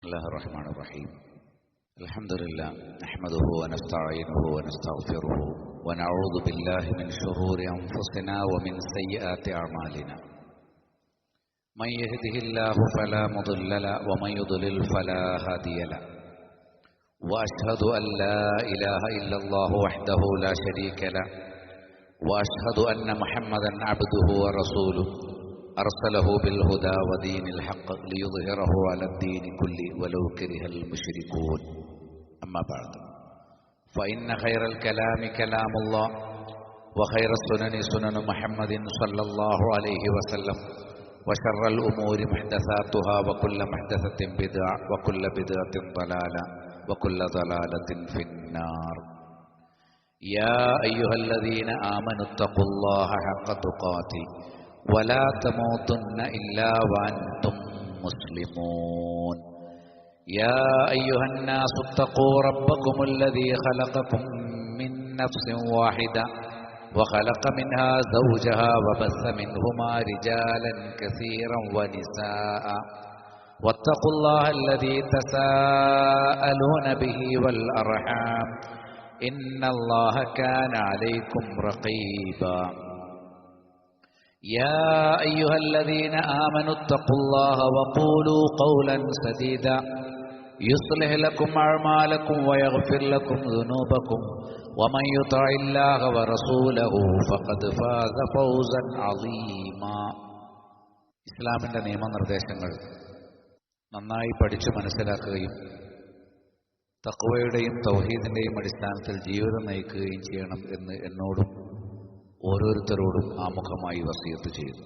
الله الرحمن الرحيم الحمد لله نحمده ونستعينه ونستغفره ونعوذ بالله من شرور أنفسنا ومن سيئات أعمالنا من يهده الله فلا مضل له ومن يضلل فلا هادي له وأشهد أن لا إله إلا الله وحده لا شريك له وأشهد أن محمدا عبده ورسوله أرسله بالهدى ودين الحق ليظهره على الدين كله ولو كره المشركون أما بعد فإن خير الكلام كلام الله وخير السنن سنن محمد صلى الله عليه وسلم وشر الأمور محدثاتها وكل محدثة بدعة وكل بدعة ضلالة وكل ضلالة في النار يا أيها الذين آمنوا اتقوا الله حق تقاته ولا تموتن إلا وأنتم مسلمون يا أيها الناس اتقوا ربكم الذي خلقكم من نفس واحدة وخلق منها زوجها وبث منهما رجالا كثيرا ونساء واتقوا الله الذي تساءلون به والأرحام إن الله كان عليكم رقيبا يا أيها الذين آمنوا اتقوا الله وقولوا قولا سديدا يصلح لكم أعمالكم ويغفر لكم ذنوبكم ومن يطع الله ورسوله فقد فاز فوزا عظيما ഇസ്ലാമിന്റെ നിയമനിർദ്ദേശങ്ങൾ നന്നായി പഠിച്ചു മനസ്സിലാക്കുകയും തഖ്വയുടെയും തൗഹീദിന്റെയും അടിസ്ഥാനത്തിൽ ജീവിതം നയിക്കുകയും ചെയ്യണം എന്ന് എന്നോടും ഓരോരുത്തരോടും ആമുഖമായി വസിയത്ത് ചെയ്യുന്നു.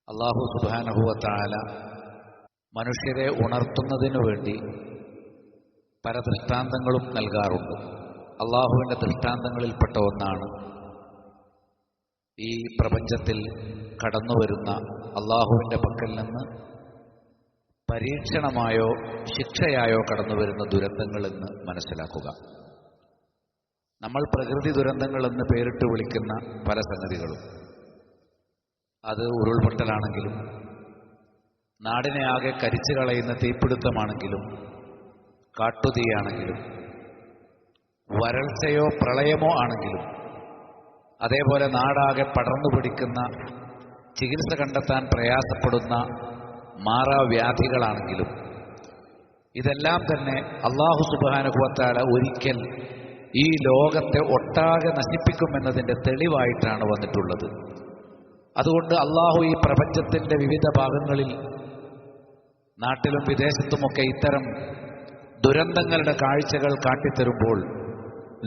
അല്ലാഹു സുബ്ഹാനഹു വ തആല മനുഷ്യരെ ഉണർത്തുന്നതിനു വേണ്ടി പല ദൃഷ്ടാന്തങ്ങളും നൽകാറുണ്ട്. അള്ളാഹുവിൻ്റെ ദൃഷ്ടാന്തങ്ങളിൽപ്പെട്ട ഒന്നാണ് ഈ പ്രപഞ്ചത്തിൽ കടന്നുവരുന്ന അള്ളാഹുവിൻ്റെ പക്കൽ നിന്ന് പരീക്ഷണമായോ ശിക്ഷയായോ കടന്നുവരുന്ന ദുരന്തങ്ങളെന്ന് മനസ്സിലാക്കുക. നമ്മൾ പ്രകൃതി ദുരന്തങ്ങളെന്ന് പേരിട്ട് വിളിക്കുന്ന പല സംഗതികളും, അത് ഉരുൾപൊട്ടലാണെങ്കിലും നാടിനെ ആകെ കരിച്ചു കളയുന്ന തീപിടുത്തമാണെങ്കിലും കാട്ടുതീയാണെങ്കിലും വരൾച്ചയോ പ്രളയമോ ആണെങ്കിലും അതേപോലെ നാടാകെ പടർന്നു പിടിക്കുന്ന ചികിത്സ കണ്ടെത്താൻ പ്രയാസപ്പെടുന്ന മാറാവ്യാധികളാണെങ്കിലും ഇതെല്ലാം തന്നെ അല്ലാഹു സുബ്ഹാനഹു വ തആല ഒരിക്കൽ ഈ ലോകത്തെ ഒട്ടാകെ നശിപ്പിക്കുമെന്നതിൻ്റെ തെളിവായിട്ടാണ് വന്നിട്ടുള്ളത്. അതുകൊണ്ട് അള്ളാഹു ഈ പ്രപഞ്ചത്തിൻ്റെ വിവിധ ഭാഗങ്ങളിൽ നാട്ടിലും വിദേശത്തുമൊക്കെ ഇത്തരം ദുരന്തങ്ങളുടെ കാഴ്ചകൾ കാട്ടിത്തരുമ്പോൾ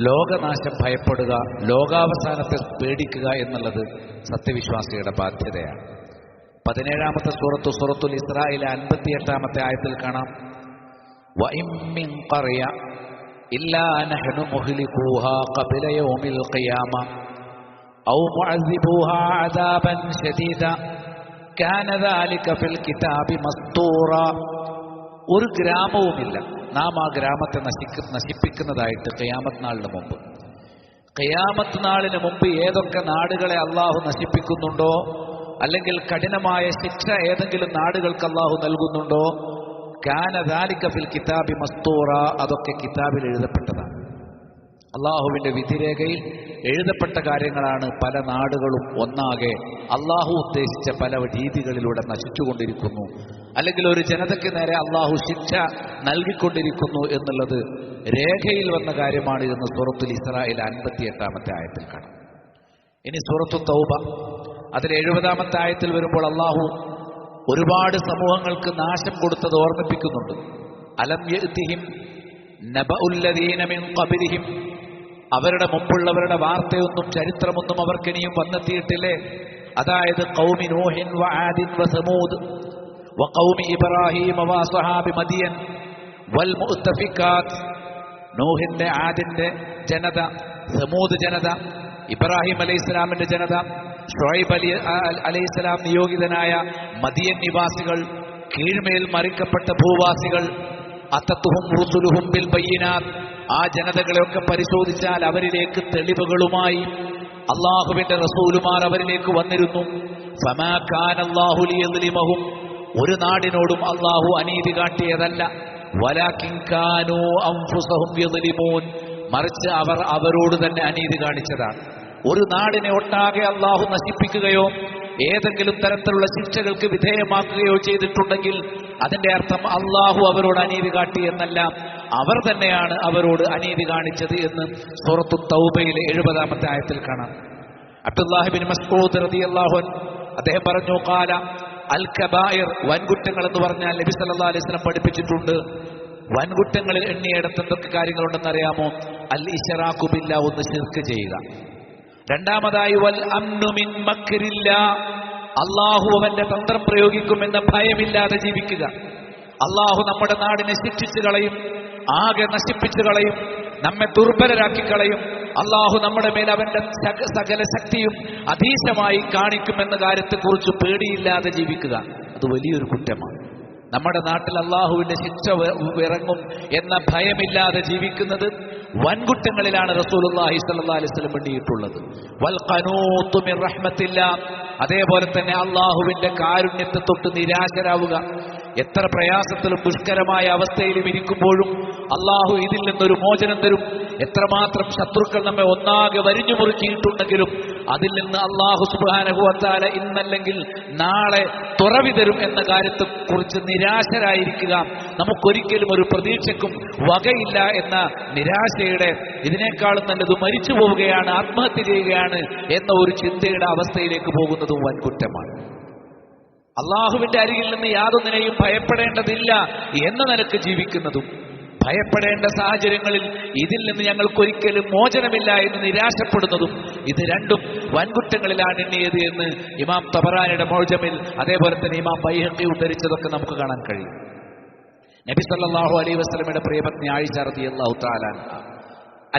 ലോകനാശം ഭയപ്പെടുക, ലോകാവസാനത്തെ പേടിക്കുക എന്നുള്ളത് സത്യവിശ്വാസിയുടെ ബാധ്യതയാണ്. 17-ാമത്തെ സൂറത്തുൽ ഇസ്രായിലെ 58-ാമത്തെ ആയത്തിൽ കാണാം, വഇൻ മിൻ ഖറിയ إلا نحن مهلكوها قبل يوم القيامة أو معذبوها عذابا شديدا كان ذلك في الكتاب مسطورا. ഒരു ഗ്രാമവുമില്ല നാം ആ ഗ്രാമത്തെ നശിപ്പിക്കുന്നതായിട്ട് ഖിയാമത്ത് നാളിന് മുമ്പ്. ഖിയാമത്ത് നാളിന് മുമ്പ് ഏതൊക്കെ നാടുകളെ അള്ളാഹു നശിപ്പിക്കുന്നുണ്ടോ, അല്ലെങ്കിൽ കഠിനമായ ശിക്ഷ ഏതെങ്കിലും നാടുകൾക്ക് അള്ളാഹു നൽകുന്നുണ്ടോ, കാന ദാലിക ഫിൽ കിതാബി മസ്തൂറ, അതൊക്കെ കിതാബിൽ എഴുതപ്പെട്ടതാണ്. അള്ളാഹുവിൻ്റെ വിധിരേഖയിൽ എഴുതപ്പെട്ട കാര്യങ്ങളാണ്. പല നാടുകളും ഒന്നാകെ അള്ളാഹു ഉദ്ദേശിച്ച പല രീതികളിലൂടെ നശിച്ചുകൊണ്ടിരിക്കുന്നു, അല്ലെങ്കിൽ ഒരു ജനതയ്ക്ക് നേരെ അള്ളാഹു ശിക്ഷ നൽകിക്കൊണ്ടിരിക്കുന്നു എന്നുള്ളത് രേഖയിൽ വന്ന കാര്യമാണ് എന്ന് സൂറത്തുൽ ഇസ്രായിൽ 58-ാമത്തെ ആയത്തിൽ കാണാം. ഇനി സൂറത്തു തൗബ അതിൽ 70-ാമത്തെ ആയത്തിൽ വരുമ്പോൾ അള്ളാഹു ഒരുപാട് സമൂഹങ്ങൾക്ക് നാശം കൊടുത്തത് ഓർമ്മിപ്പിക്കുന്നുണ്ട്. അലം യഅ്തിഹിം നബഉല്ലദീന മിൻ ഖബ്ലിഹിം, അവരുടെ മുമ്പുള്ളവരുടെ വാർത്തയൊന്നും ചരിത്രമൊന്നും അവർക്കിനിയും വന്നെത്തിയിട്ടില്ലേ? അതായത് ഖൗമി നൂഹിൻ വ ആദിൻ വ സമൂദ് വ ഖൗമി ഇബ്രാഹീം വ അസ്ഹാബി മദിയൻ വൽ മുഅ്തഫികാത്ത്. നൂഹിന്റെ ആദിന്റെ ജനത, സമൂദ് ജനത, ഇബ്രാഹിം അലൈഹിസ്സലാമിന്റെ ജനത, ഷുഐബ് അലൈഹിസ്സലാം നിയോഗിതനായ മദിയൻ നിവാസികൾ, കീഴ്മേൽ മറിക്കപ്പെട്ട ഭൂവാസികൾ, അത്തത്തുഹും റുസുലുഹും ബിൽ ബയ്യിനാത്ത്, ആ ജനതകളെയൊക്കെ പരിശോധിച്ചാൽ അവരിലേക്ക് തെളിവുകളുമായി അള്ളാഹുവിന്റെ റസൂലുമാർ അവരിലേക്ക് വന്നിരുന്നു. ഫമാ കാന അല്ലാഹു ലിയദ്ലിമഹും, ഒരു നാടിനോടും അള്ളാഹു അനീതി കാട്ടിയതല്ല. വലാകിൻ കാനൂ അൻഫുസഹും യദ്ലിമൂൻ, മറിച്ച് അവർ അവരോട് തന്നെ അനീതി കാണിച്ചതാണ്. ഒരു നാടിനെ ഒട്ടാകെ അള്ളാഹു നശിപ്പിക്കുകയോ ഏതെങ്കിലും തരത്തിലുള്ള ശിക്ഷകൾക്ക് വിധേയമാക്കുകയോ ചെയ്തിട്ടുണ്ടെങ്കിൽ അതിന്റെ അർത്ഥം അള്ളാഹു അവരോട് അനീതി കാട്ടി എന്നല്ല, അവർ തന്നെയാണ് അവരോട് അനീതി കാണിച്ചത് എന്ന് സൂറത്തു തൗബയിലെ 70-ാമത്തെ ആയത്തിൽ കാണാം. അബ്ദുല്ലാഹി ബിൻ മസ്ഊദ് റളിയല്ലാഹു അൻഹു അദ്ദേഹം പറഞ്ഞു, ഖാല അൽ കബായിർ, വൻകുറ്റങ്ങൾ എന്ന് പറഞ്ഞാൽ നബി സല്ലല്ലാഹു അലൈഹി വസല്ലം പഠിപ്പിച്ചിട്ടുണ്ട്. വൻകുറ്റങ്ങളിൽ എണ്ണിയെടുത്ത് എന്തൊക്കെ കാര്യങ്ങളുണ്ടെന്ന് അറിയാമോ? അൽ ഇശ്റാഖു ബില്ലാ, ഒന്ന് ശിർക്ക് ചെയ്യുക. രണ്ടാമതായി വൽ അംനു മിൻ മക്രില്ലാ, അള്ളാഹു അവന്റെ തന്ത്രം പ്രയോഗിക്കുമെന്ന ഭയമില്ലാതെ ജീവിക്കുക. അള്ളാഹു നമ്മുടെ നാടിനെ ശിക്ഷിച്ചു കളയും, ആകെ നശിപ്പിച്ചു കളയും, നമ്മെ ദുർബലരാക്കി കളയും. അള്ളാഹു നമ്മുടെ മേൽ അവന്റെ സകല ശക്തിയും അധീശമായി കാണിക്കുമെന്ന കാര്യത്തെക്കുറിച്ച് പേടിയില്ലാതെ ജീവിക്കുക. അത് വലിയൊരു കുറ്റമാണ്. നമ്മുടെ നാട്ടിൽ അള്ളാഹുവിന്റെ ശിക്ഷ ഇറങ്ങും എന്ന ഭയമില്ലാതെ ജീവിക്കുന്നത് വൻകുറ്റങ്ങളിലാണ് റസൂലുള്ളാഹി സ്വല്ലല്ലാഹു അലൈഹി വസല്ലം വേണ്ടിയിട്ടുള്ളത്. വൽ ഖനൂതു മിർ റഹ്മത്തില്ലാ, അതേപോലെ തന്നെ അള്ളാഹുവിന്റെ കാരുണ്യത്തെ തൊട്ട് നിരാശരാവുക. എത്ര പ്രയാസത്തിലും ദുഷ്കരമായ അവസ്ഥയിലും ഇരിക്കുമ്പോഴും അള്ളാഹു ഇതിൽ നിന്നൊരു മോചനം തരും. എത്രമാത്രം ശത്രുക്കൾ നമ്മെ ഒന്നാകെ വരിഞ്ഞു മുറുക്കിയിട്ടുണ്ടെങ്കിലും അതിൽ നിന്ന് അള്ളാഹു സുബ്ഹാനഹു വ തആല ഇന്നല്ലെങ്കിൽ നാളെ തുറവി തരും എന്ന കാര്യത്തെക്കുറിച്ച് നിരാശരായിരിക്കുക. നമുക്കൊരിക്കലും ഒരു പ്രതീക്ഷയ്ക്കും വകയില്ല എന്ന നിരാശയുടെ, ഇതിനേക്കാളും നല്ലത് മരിച്ചു പോവുകയാണ്, ആത്മഹത്യ ചെയ്യുകയാണ് എന്ന ഒരു ചിന്തയുടെ അവസ്ഥയിലേക്ക് പോകുന്നതും വൻകുറ്റമാണ്. അള്ളാഹുവിന്റെ അരികിൽ നിന്ന് യാതൊന്നിനെയും ഭയപ്പെടേണ്ടതില്ല എന്ന നിലക്ക് ജീവിക്കുന്നതും, ഭയപ്പെടേണ്ട സാഹചര്യങ്ങളിൽ ഇതിൽ നിന്ന് ഞങ്ങൾക്കൊരിക്കലും മോചനമില്ല എന്ന് നിരാശപ്പെടുന്നതും, ഇത് രണ്ടും വൻകുറ്റങ്ങളിലാണ് എണ്ണിയത് എന്ന് ഇമാം തബറാനിയുടെ മുഅ്ജമിൽ, അതേപോലെ തന്നെ ഇമാം ബൈഹഖി ഉദ്ധരിച്ചതൊക്കെ നമുക്ക് കാണാൻ കഴിയും. നബി സല്ലല്ലാഹു അലൈഹി വസല്ലമയുടെ പ്രിയപത്നി ആയിഷ റളിയല്ലാഹു തആല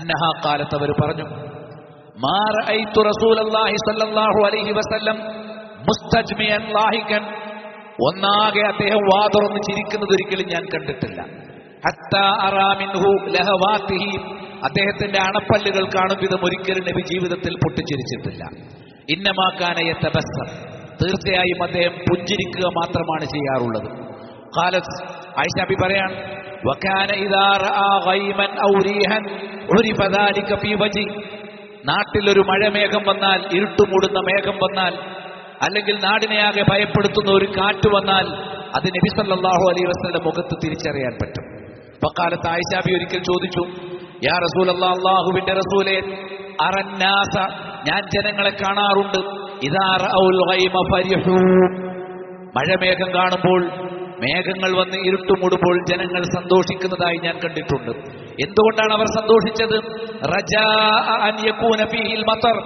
അന്നഹാ ഖാലത്ത്, അവർ പറഞ്ഞു, മാ റഅയ്തു റസൂലല്ലാഹി സ്വല്ലല്ലാഹു അലൈഹി വസല്ലം മുസ്തജ്മിയൻ ലാഹികൻ, ഒന്നാകെ അദ്ദേഹം വാതുറന്ന് ചിരിക്കുന്നത് ഒരിക്കലും ഞാൻ കണ്ടിട്ടില്ല. ഹത്താ അറാ മിൻഹു ലഹവാതിഹി, അദ്ദേഹത്തിന്റെ അണപ്പല്ലുകൾ കാണും വിധം ഒരിക്കലും നബി ജീവിതത്തിൽ പൊട്ടിച്ചിരിച്ചിട്ടില്ല. ഇന്നമാ കാന യതബസ്സം, തീർച്ചയായും അദ്ദേഹം പുഞ്ചിരിക്കുക മാത്രമാണ് ചെയ്യാറുള്ളത്. ഖാലത്ത്, ആയിഷ ബി പറയാണ്, വകാന ഇദാ റആ ഗൈമൻ ഔ റീഹൻ ഉരിഫ ദാലിക ഫീ വജി, നാട്ടിലൊരു മഴമേഘം വന്നാൽ, ഇരുട്ടുമൂടുന്ന മേഘം വന്നാൽ, അല്ലെങ്കിൽ നാടിനെയാകെ ഭയപ്പെടുത്തുന്ന ഒരു കാറ്റ് വന്നാൽ അത് നബി സല്ലല്ലാഹു അലൈഹി വസല്ലം മുഖത്ത് തിരിച്ചറിയാൻ പറ്റും. ഫഖാലത്ത്, ആയിഷ ബി ഒരിക്കൽ ചോദിച്ചു, യാ റസൂലല്ലാഹ്, അല്ലാഹുവിന്റെ റസൂലേ, അറന്നാസ, ഞാൻ ജനങ്ങളെ കാണാറുണ്ട്, ഇദാ റഔൽ ഗൈമ ഫരിഹൂ, മഴമേഘം കാണുമ്പോൾ, മേഘങ്ങൾ വന്ന് ഇരുട്ടുമൂടുമ്പോൾ ജനങ്ങൾ സന്തോഷിക്കുന്നതായി ഞാൻ കണ്ടിട്ടുണ്ട്. എന്തുകൊണ്ടാണ് അവർ സന്തോഷിച്ചത്? റജാ അൻ യകൂന ഫീഹിൽ മതർ,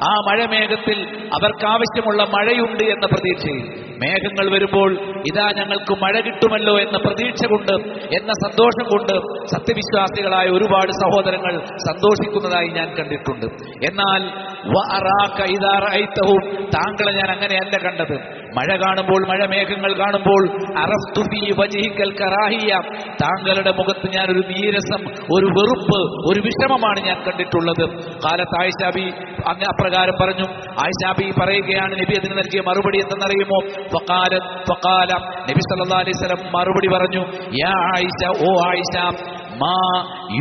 ആ മഴമേഘത്തിൽ അവർക്ക് ആവശ്യമുള്ള മഴയുണ്ട് എന്ന പ്രതീക്ഷയിൽ. മേഘങ്ങൾ വരുമ്പോൾ ഇതാ ഞങ്ങൾക്ക് മഴ കിട്ടുമല്ലോ എന്ന പ്രതീക്ഷ കൊണ്ട്, എന്ന സന്തോഷം കൊണ്ട് സത്യവിശ്വാസികളായ ഒരുപാട് സഹോദരങ്ങൾ സന്തോഷിക്കുന്നതായി ഞാൻ കണ്ടിട്ടുണ്ട്. എന്നാൽ താങ്കളെ ഞാൻ അങ്ങനെയല്ല കണ്ടത്. മഴ കാണുമ്പോൾ, മഴമേഘങ്ങൾ കാണുമ്പോൾ, അറഫ്തു ഫീ വജ്ഹികൽ കറാഹിയ, താങ്കളുടെ മുഖത്ത് ഞാൻ ഒരു നീരസം, ഒരു വെറുപ്പ്, ഒരു വിഷമമാണ് ഞാൻ കണ്ടിട്ടുള്ളത്. ഖാലത്ത്, ആയിഷ ബി അങ്ങ് അപ്രകാരം പറഞ്ഞു. ആയിഷ ബി പറയുകയാണ്, നബി അതിന് നൽകിയ മറുപടി എന്തെന്നറിയുമോ? ഫഖാല, നബി സല്ലല്ലാഹു അലൈഹി വസല്ലം മറുപടി പറഞ്ഞു, യാ ആയിഷ, ഓ ആയിഷ, മാ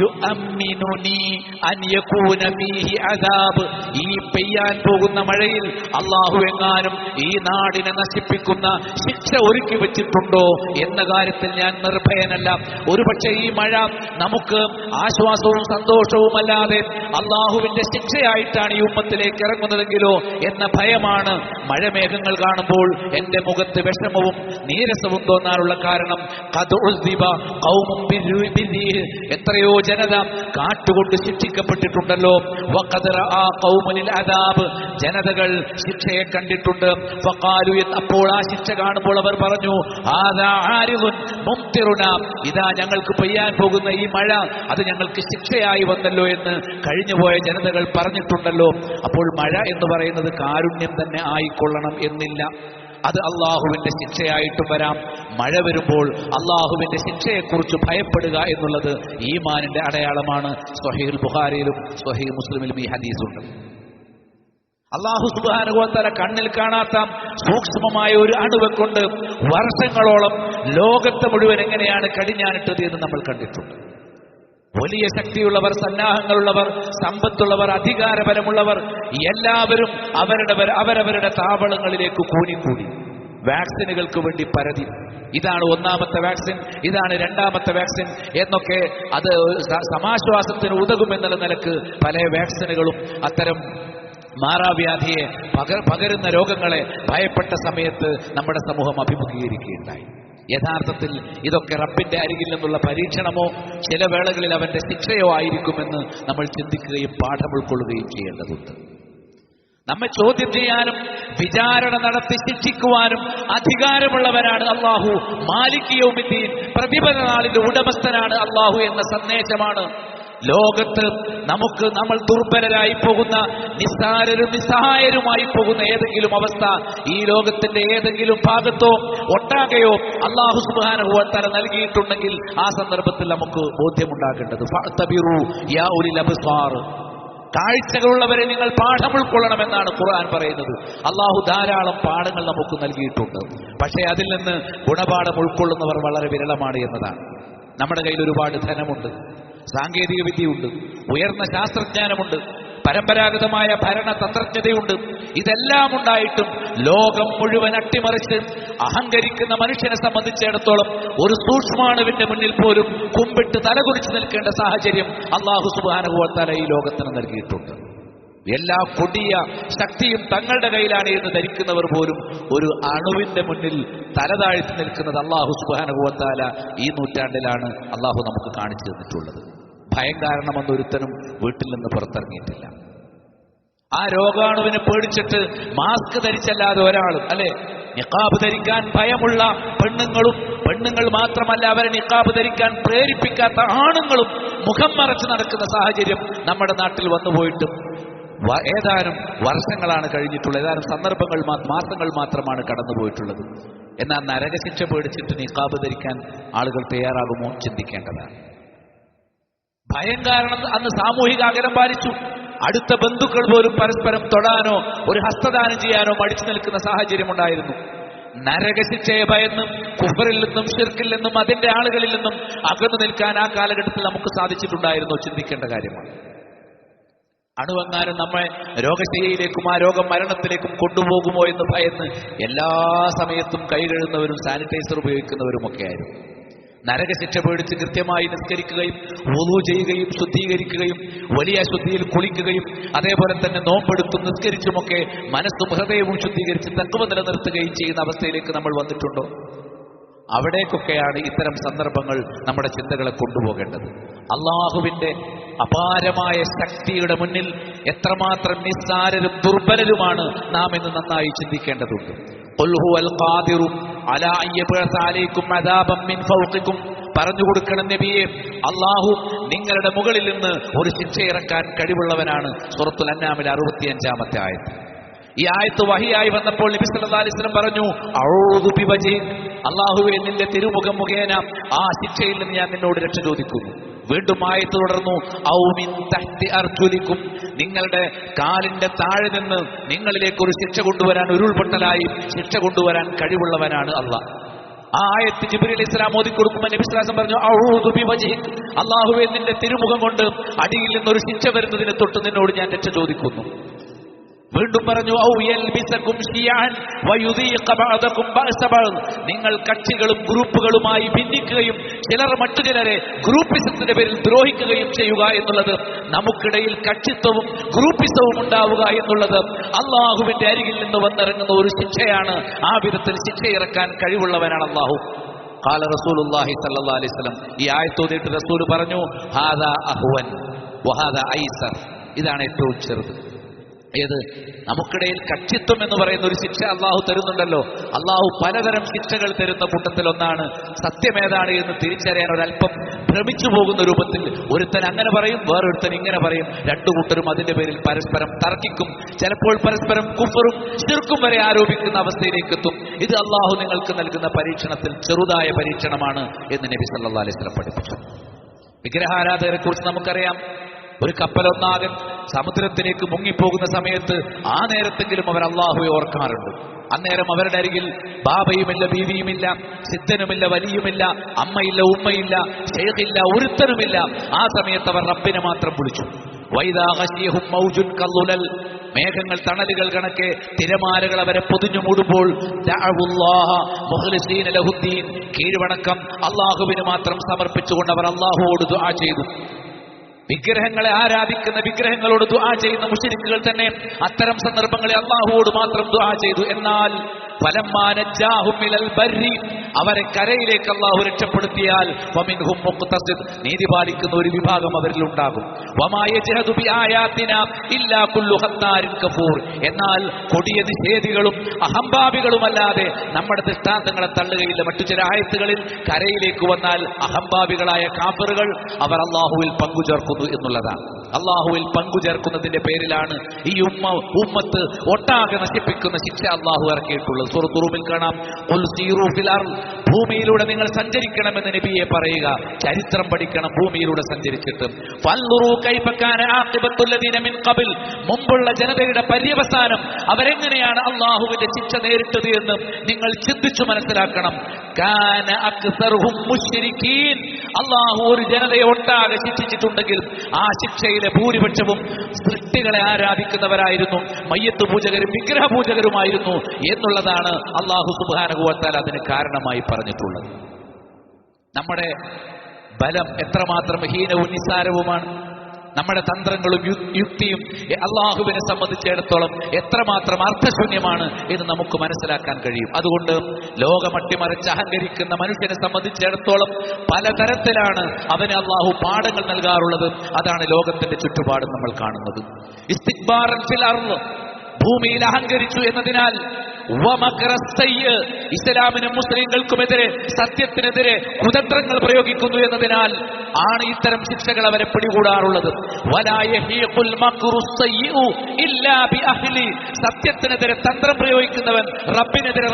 യുഅമ്മിനുനി അൻ യകൂന ഫീഹി അദാബ്, ഈ പെയ്യാൻ പോകുന്ന മഴയിൽ അല്ലാഹു എങ്ങാനും ഈ നാടിനെ നശിപ്പിക്കുന്ന ശിക്ഷ ഒരുക്കി വെച്ചിട്ടുണ്ടോ എന്ന കാര്യത്തിൽ ഞാൻ നിർഭയനല്ല. ഒരുപക്ഷെ ഈ മഴ നമുക്ക് ആശ്വാസവും സന്തോഷവുമല്ലാതെ അല്ലാഹുവിന്റെ ശിക്ഷയായിട്ടാണ് ഈ ഉമ്മത്തിലേക്ക് ഇറങ്ങുന്നതെങ്കിലോ എന്ന ഭയമാണ് മഴമേഘങ്ങൾ കാണുമ്പോൾ എന്റെ മുഖത്ത് വിഷമവും നീരസവും തോന്നാനുള്ള കാരണം. ഖദ് ഉസ്ദിബ ഖൗമുൻ ബിർരീഹ്, എത്രയോ ജനത കാറ്റുകൊണ്ട് ശിക്ഷിക്കപ്പെട്ടിട്ടുണ്ടല്ലോ. വഖദ് റആ ഖൗമുൽ അദാബ്, ജനതകൾ ശിക്ഷയെ കണ്ടിട്ടുണ്ട്. ഫഖാലു, അപ്പോൾ ആ ശിക്ഷ കാണുമ്പോൾ അവർ പറഞ്ഞു, ഹാദാ ആരിദുൻ മുംതിറുനാ, ഇതാ ഞങ്ങൾക്ക് പെയ്യാൻ പോകുന്ന ഈ മഴ അത് ഞങ്ങൾക്ക് ശിക്ഷയായി വന്നല്ലോ എന്ന് കഴിഞ്ഞുപോയ ജനതകൾ പറഞ്ഞിട്ടുണ്ടല്ലോ. അപ്പോൾ മഴ എന്ന് പറയുന്നത് കാരുണ്യം തന്നെ ആയിക്കൊള്ളണം എന്നില്ല. അത് അള്ളാഹുവിന്റെ ശിക്ഷയായിട്ടും വരാം. മഴ വരുമ്പോൾ അള്ളാഹുവിന്റെ ശിക്ഷയെക്കുറിച്ച് ഭയപ്പെടുക എന്നുള്ളത് ഈമാനിന്റെ അടയാളമാണ്. സ്വഹീഹുൽ ബുഖാരിയിലും സ്വഹീഹ് മുസ്ലിമിലും ഈ ഹദീസുണ്ട്. അല്ലാഹു സുബ്ഹാനഹു വ തആല കണ്ണിൽ കാണാത്ത സൂക്ഷ്മമായ ഒരു അണുവെ കൊണ്ട് വർഷങ്ങളോളം ലോകത്തെ മുഴുവൻ എങ്ങനെയാണ് കടിഞ്ഞാണിട്ടത് എന്ന് നമ്മൾ കണ്ടിട്ടുണ്ട്. വലിയ ശക്തിയുള്ളവർ, സന്നാഹങ്ങളുള്ളവർ, സമ്പത്തുള്ളവർ, അധികാരപരമുള്ളവർ എല്ലാവരും അവരവരുടെ താവളങ്ങളിലേക്ക് കൂടിക്കൂടി വാക്സിനുകൾക്ക് വേണ്ടി പരതി. ഇതാണ് ഒന്നാമത്തെ വാക്സിൻ, ഇതാണ് രണ്ടാമത്തെ വാക്സിൻ എന്നൊക്കെ അത് സമാശ്വാസത്തിന് ഉതകുമെന്നുള്ള നിലക്ക് പല വാക്സിനുകളും അത്തരം മാറാവ്യാധിയെ പകരുന്ന രോഗങ്ങളെ ഭയപ്പെട്ട സമയത്ത് നമ്മുടെ സമൂഹം അഭിമുഖീകരിക്കുകയുണ്ടായി. യഥാർത്ഥത്തിൽ ഇതൊക്കെ റബ്ബിന്റെ അരികിൽ നിന്നുള്ള പരീക്ഷണമോ ചില വേളകളിൽ അവന്റെ ശിക്ഷയോ ആയിരിക്കുമെന്ന് നമ്മൾ ചിന്തിക്കുകയും പാഠം ഉൾക്കൊള്ളുകയും ചെയ്യേണ്ടതുണ്ട്. നമ്മെ ചോദ്യം ചെയ്യാനും വിചാരണ നടത്തി ശിക്ഷിക്കുവാനും അധികാരമുള്ളവരാണ് അള്ളാഹു. മാലിക് യൗമിദ്ദീൻ, പ്രതിഫല നാളിന്റെ ഉടമസ്ഥനാണ് അള്ളാഹു എന്ന സന്ദേശമാണ് ലോകത്ത് നമ്മൾ ദുർബലരായി പോകുന്ന, നിസ്സാരരും നിസ്സഹായരുമായി പോകുന്ന ഏതെങ്കിലും അവസ്ഥ ഈ ലോകത്തിന്റെ ഏതെങ്കിലും ഭാഗത്തോ ഒട്ടാകെയോ അല്ലാഹു സുബ്ഹാനഹു വ തആല നൽകിയിട്ടുണ്ടെങ്കിൽ ആ സന്ദർഭത്തിൽ നമുക്ക് ബോധ്യമുണ്ടാകേണ്ടത് ഫഅ്തബിറു യാ ഉലിൽ അബ്സാർ, കാഴ്ചകളുള്ളവരെ നിങ്ങൾ പാഠം ഉൾക്കൊള്ളണമെന്നാണ് ഖുർആൻ പറയുന്നത്. അള്ളാഹു ധാരാളം പാഠങ്ങൾ നമുക്ക് നൽകിയിട്ടുണ്ട്. പക്ഷേ അതിൽ നിന്ന് ഗുണപാഠം ഉൾക്കൊള്ളുന്നവർ വളരെ വിരളമാണ് എന്നതാണ്. നമ്മുടെ കയ്യിൽ ഒരുപാട് ധനമുണ്ട്, സാങ്കേതിക വിദ്യയുണ്ട്, ഉയർന്ന ശാസ്ത്രജ്ഞാനമുണ്ട്, പരമ്പരാഗതമായ ഭരണ തന്ത്രജ്ഞതയുണ്ട്. ഇതെല്ലാം ഉണ്ടായിട്ടും ലോകം മുഴുവൻ അട്ടിമറിച്ച് അഹങ്കരിക്കുന്ന മനുഷ്യനെ സംബന്ധിച്ചിടത്തോളം ഒരു സൂക്ഷ്മാണുവിന്റെ മുന്നിൽ പോലും കുമ്പിട്ട് തലകുനിച്ച് നിൽക്കേണ്ട സാഹചര്യം അല്ലാഹു സുബ്ഹാനഹു വ തആല ഈ ലോകത്തിന് നൽകിയിട്ടുണ്ട്. എല്ലാ കൊടിയ ശക്തിയും തങ്ങളുടെ കയ്യിലാണ് എന്ന് ധരിക്കുന്നവർ പോലും ഒരു അണുവിന്റെ മുന്നിൽ തലതാഴ്ത്തി നിൽക്കുന്നത് അല്ലാഹു സുബ്ഹാനഹു വ തആല ഈ നൂറ്റാണ്ടിലാണ് അല്ലാഹു നമുക്ക് കാണിച്ചു തന്നിട്ടുള്ളത്. ഭയം കാരണമെന്ന് ഒരുത്തനും വീട്ടിൽ നിന്ന് പുറത്തിറങ്ങിയിട്ടില്ല. ആ രോഗാണുവിനെ പേടിച്ചിട്ട് മാസ്ക് ധരിച്ചല്ലാതെ ഒരാളും, അല്ലെ, നിഖാബ് ധരിക്കാൻ ഭയമുള്ള പെണ്ണുങ്ങൾ മാത്രമല്ല, അവരെ നിഖാബ് ധരിക്കാൻ പ്രേരിപ്പിക്കാത്ത ആണുങ്ങളും മുഖം മറച്ച് നടക്കുന്ന സാഹചര്യം നമ്മുടെ നാട്ടിൽ വന്നുപോയിട്ടും ഏതാനും വർഷങ്ങളാണ് കഴിഞ്ഞിട്ടുള്ളത്. ഏതാനും സന്ദർഭങ്ങൾ മാസങ്ങൾ മാത്രമാണ് കടന്നുപോയിട്ടുള്ളത്. എന്നാൽ നരകശിക്ഷ പേടിച്ചിട്ട് നിഖാബ് ധരിക്കാൻ ആളുകൾ തയ്യാറാകുമോ ചിന്തിക്കേണ്ടതാണ്. ഭയം കാരണം അന്ന് സാമൂഹിക അകലം പാലിച്ചു. അടുത്ത ബന്ധുക്കൾ പോലും പരസ്പരം തൊടാനോ ഒരു ഹസ്തദാനം ചെയ്യാനോ മടിച്ചു നിൽക്കുന്ന സാഹചര്യം ഉണ്ടായിരുന്നു. നരകശിക്ഷയെ ഭയന്നും കുഫറിൽ നിന്നും ശിർക്കിൽ നിന്നും അതിന്റെ ആളുകളിൽ നിന്നും അകന്നു നിൽക്കാൻ ആ കാലഘട്ടത്തിൽ നമുക്ക് സാധിച്ചിട്ടുണ്ടായിരുന്നോ ചിന്തിക്കേണ്ട കാര്യമാണ്. അണുവെങ്ങാനും നമ്മെ രോഗശയ്യയിലേക്കും ആ രോഗം മരണത്തിലേക്കും കൊണ്ടുപോകുമോ എന്ന് ഭയന്ന് എല്ലാ സമയത്തും കൈ കഴുകുന്നവരും സാനിറ്റൈസർ ഉപയോഗിക്കുന്നവരുമൊക്കെ ആയിരുന്നു. നരകശിക്ഷ പേടിച്ച് കൃത്യമായി നിസ്കരിക്കുകയും വുളൂ ചെയ്യുകയും ശുദ്ധീകരിക്കുകയും വലിയ ശുദ്ധിയിൽ കുളിക്കുകയും അതേപോലെ തന്നെ നോമ്പെടുത്തും നിസ്കരിച്ചുമൊക്കെ മനസ്സും ഹൃദയവും ശുദ്ധീകരിച്ച് തഖ്വ നിലനിർത്തുകയും ചെയ്യുന്ന അവസ്ഥയിലേക്ക് നമ്മൾ വന്നിട്ടുണ്ടോ? അവിടേക്കൊക്കെയാണ് ഇത്തരം സന്ദർഭങ്ങൾ നമ്മുടെ ചിന്തകളെ കൊണ്ടുപോകേണ്ടത്. അള്ളാഹുവിന്റെ അപാരമായ ശക്തിയുടെ മുന്നിൽ എത്രമാത്രം നിസ്സാരരും ദുർബലരുമാണ് നാം എന്ന് നന്നായി ചിന്തിക്കേണ്ടതുണ്ട്. ഖുൽ ഹുവൽ ഖാദിറു അലാ അൻ യബ്അസ അലൈക്കും അദാബൻ മിൻ ഫൗഖിക്കും, പറഞ്ഞു കൊടുക്കണം നബിയെ, അള്ളാഹു നിങ്ങളുടെ മുകളിൽ നിന്ന് ഒരു ശിക്ഷ ഇറക്കാൻ കഴിവുള്ളവനാണ്. സൂറത്തുൽ അൻആമിലെ 65-ാമത്തെ ആയത്ത്. ഈ ആയത്ത് വഹിയായി വന്നപ്പോൾ നബി സല്ലല്ലാഹു അലൈഹി വസല്ലം പറഞ്ഞു, അഊദു ബിവജ്ഹിക്, അല്ലാഹുവേ നിന്റെ തിരുമുഖം മുഖേന ആ ശിക്ഷയിൽ നിന്ന് ഞാൻ നിന്നോട് രക്ഷ ചോദിക്കുന്നു. വീണ്ടും ആയത്ത് തുടർന്നു, ഔ മിൻ തഹ്തി അർജുലിക്കും, നിങ്ങളുടെ കാലിന്റെ താഴെ നിന്ന് നിങ്ങളിലേക്ക് ഒരു ശിക്ഷ കൊണ്ടുവരാൻ, ഉരുൾപൊട്ടലായി ശിക്ഷ കൊണ്ടുവരാൻ കഴിവുള്ളവനാണ് അല്ലാഹ്. ആ ആയത്ത് ജിബ്രീൽ അലൈഹി സ്വലാം ഓതിക്കൊടുക്കുമ്പോൾ നബി സ്വല്ലല്ലാഹു അലൈഹി വസല്ലം പറഞ്ഞു, അഊദു ബിവജ്ഹിക്, അല്ലാഹുവേ നിന്റെ തിരുമുഖം കൊണ്ട് അടിയിൽ നിന്നൊരു ശിക്ഷ വരുന്നതിനെ തൊട്ട് നിന്നോട് ഞാൻ രക്ഷ ചോദിക്കുന്നു. വീണ്ടും പറഞ്ഞു, ഔ യൽബിസകും ശിയാൻ വയുദീഖ ബഅദകും ബഅസ ബഅദ്, നിങ്ങൾ കക്ഷികളും ഗ്രൂപ്പുകളുമായി ഭിന്നിക്കുകയും ചിലർ മറ്റു ചിലരെ ഗ്രൂപ്പിസത്തിന്റെ പേരിൽ ദ്രോഹിക്കുകയും ചെയ്യുക എന്നുള്ളത്, നമുക്കിടയിൽ കക്ഷിത്വവും ഗ്രൂപ്പിസവും ഉണ്ടാവുക എന്നുള്ളത് അള്ളാഹുവിന്റെ അരികിൽ നിന്ന് വന്നിറങ്ങുന്ന ഒരു ശിക്ഷയാണ്. ആ വിധത്തിൽ ശിക്ഷ ഇറക്കാൻ കഴിവുള്ളവനാണ് അള്ളാഹു. ഖാല റസൂലുള്ളാഹി സ്വല്ലല്ലാഹു അലൈഹി വസല്ലം, ഈ ആയത്ത് ഓതിയിട്ട് റസൂൽ പറഞ്ഞു, ഹാദാ അഹ്വൻ വഹാദാ ഐസർ, ഇതാണ് ഏറ്റവും ചെറുത്. ഏത്? നമുക്കിടയിൽ കക്ഷിത്വം എന്ന് പറയുന്ന ഒരു ശിക്ഷ അള്ളാഹു തരുന്നുണ്ടല്ലോ. അള്ളാഹു പലതരം ശിക്ഷകൾ തരുന്ന കൂട്ടത്തിലൊന്നാണ് സത്യമേതാണ് എന്ന് തിരിച്ചറിയാൻ ഒരല്പം ഭ്രമിച്ചു പോകുന്ന രൂപത്തിൽ ഒരുത്തൻ അങ്ങനെ പറയും, വേറൊരുത്തൻ ഇങ്ങനെ പറയും. രണ്ടു കൂട്ടരും അതിന്റെ പേരിൽ പരസ്പരം തർക്കിക്കും, ചിലപ്പോൾ പരസ്പരം കുഫറും ശിർക്കും വരെ ആരോപിക്കുന്ന അവസ്ഥയിലേക്ക് എത്തും. ഇത് അള്ളാഹു നിങ്ങൾക്ക് നൽകുന്ന പരീക്ഷണത്തിൽ ചെറുതായ പരീക്ഷണമാണ് എന്ന് നബി സല്ലല്ലാഹു അലൈഹി വസല്ലം പഠിപ്പിച്ചു. വിഗ്രഹാരാധകരെ കുറിച്ച് നമുക്കറിയാം. ഒരു കപ്പലൊന്നാകെ സമുദ്രത്തിലേക്ക് മുങ്ങിപ്പോകുന്ന സമയത്ത് ആ നേരത്തെങ്കിലും അവർ അള്ളാഹുവെ ഓർക്കാറുണ്ട്. അന്നേരം അവരുടെ അരികിൽ ബാബയുമില്ല, ബീവിയുമില്ല, സിദ്ധനുമില്ല, വലിയുമില്ല, അമ്മയില്ല, ഉമ്മയില്ല, ശൈഖില്ല, ഒരുത്തനുമില്ല. ആ സമയത്ത് അവർ റബ്ബിനെ മാത്രം വിളിച്ചു. വൈദാ ഗശിയഹും മൗജുൻ കല്ലുലൽ, മേഘങ്ങൾ തണലുകൾ കണക്കെ തിരമാലകൾ അവരെ പൊതിഞ്ഞു മൂടുമ്പോൾ ദഅവുല്ലാഹ മുഖ്ലിസീന ലഹുദ്ദീൻ, കീഴ്വണക്കം അള്ളാഹുവിന് മാത്രം സമർപ്പിച്ചുകൊണ്ട് അവർ അള്ളാഹുവോട് ദുആ ചെയ്തു. വിഗ്രഹങ്ങളെ ആരാധിക്കുന്ന, വിഗ്രഹങ്ങളോട് ദുആ ചെയ്യുന്ന മുശ്രിക്കുകൾ തന്നെ അത്തരം സന്ദർഭങ്ങളിൽ അള്ളാഹുവോട് മാത്രം ദുആ ചെയ്തു. എന്നാൽ ഫലമ്മാ നജ്ജാഹും മിനൽ ബർരി, അവരെ കരയിലേക്ക് അള്ളാഹു രക്ഷപ്പെടുത്തിയാൽ ഫമിൻഹും മുഖ്തസിദ്, നീതി പാലിക്കുന്ന ഒരു വിഭാഗം അവരിൽ ഉണ്ടാകും. വമാ യജ്ഹദു ബിആയാതിനാ ഇല്ലാ കുല്ലു ഖത്താരിൻ കഫൂർ, എന്നാൽ കൊടിയ നിഷേധികളും അഹംഭാവികളുമല്ലാതെ നമ്മുടെ ദൃഷ്ടാന്തങ്ങളെ തള്ളുകയില്ല. മറ്റു ചില ആയത്തുകളിൽ കരയിലേക്ക് വന്നാൽ അഹംഭാവികളായ കാഫിറുകൾ അവർ അള്ളാഹുവിൽ പങ്കുചേർക്കുന്നു എന്നുള്ളതാണ്. അള്ളാഹുവിൽ പങ്കുചേർക്കുന്നതിന്റെ പേരിലാണ് ഈ ഉമ്മത്ത് ഒട്ടാകെ നശിപ്പിക്കുന്ന ശിക്ഷ അള്ളാഹു ഇറക്കിയിട്ടുള്ളത്. സൂറത്തുൽ റൂമിൽ കാണാം, ഖുൽ സീറൂ ഫിൽ അർദ്, ഭൂമിയിലൂടെ നിങ്ങൾ സഞ്ചരിക്കണമെന്ന് നബിയെ പറയുക. ചരിത്രം പഠിക്കണം ഭൂമിയിലൂടെ സഞ്ചരിച്ചിട്ട്. ഫൻദുറൂ കൈഫ കാന ആഖിബത്തുൽ ലദീന മിൻ ഖബൽ, മുമ്പുള്ള ജനതയുടെ പര്യവസാനം, അവരെങ്ങനെയാണ് അള്ളാഹുവിന്റെ ശിക്ഷ നേരിട്ടത് എന്ന് നിങ്ങൾ ചിന്തിച്ചു മനസ്സിലാക്കണം. കാന അക്സറുഹും മുശ്രിക്കീൻ, അള്ളാഹു ഒരു ജനതയെ ഒട്ടാകെ ശിക്ഷിച്ചിട്ടുണ്ടെങ്കിൽ ആ ശിക്ഷയിലെ ഭൂരിപക്ഷവും സൃഷ്ടികളെ ആരാധിക്കുന്നവരായിരുന്നു, മയ്യത്ത് പൂജകരും വിഗ്രഹ പൂജകരുമായിരുന്നു എന്നുള്ളതാണ് അള്ളാഹു സുബ്ഹാനഹു വ തആല അതിന് കാരണമായി പറഞ്ഞിട്ടുള്ളത്. നമ്മുടെ ബലം എത്രമാത്രം ഹീനവും നിസ്സാരവുമാണ്, നമ്മുടെ തന്ത്രങ്ങളും യുക്തിയും അള്ളാഹുവിനെ സംബന്ധിച്ചിടത്തോളം എത്രമാത്രം അർത്ഥശൂന്യമാണ് എന്ന് നമുക്ക് മനസ്സിലാക്കാൻ കഴിയും. അതുകൊണ്ട് ലോകമട്ടിമറിച്ച് അഹങ്കരിക്കുന്ന മനുഷ്യനെ സംബന്ധിച്ചിടത്തോളം പലതരത്തിലാണ് അവന് അള്ളാഹു പാഠങ്ങൾ നൽകാറുള്ളത്. അതാണ് ലോകത്തിന്റെ ചുറ്റുപാടും നമ്മൾ കാണുന്നത്. ഇസ്തിക്ബാറൻ ഫിൽ അർദ്, ഭൂമിയിൽ അഹങ്കരിച്ചു എന്നതിനാൽ, ഇസ്ലാമിനും മുസ്ലിങ്ങൾക്കുമെതിരെ, സത്യത്തിനെതിരെ കുതന്ത്രങ്ങൾ പ്രയോഗിക്കുന്നു എന്നതിനാൽ ആണ് ഇത്തരം ശിക്ഷകൾ അവരെ പിടികൂടാറുള്ളത്. സത്യത്തിനെതിരെ തന്ത്രം പ്രയോഗിക്കുന്നവൻ, റബ്ബിനെതിരെ,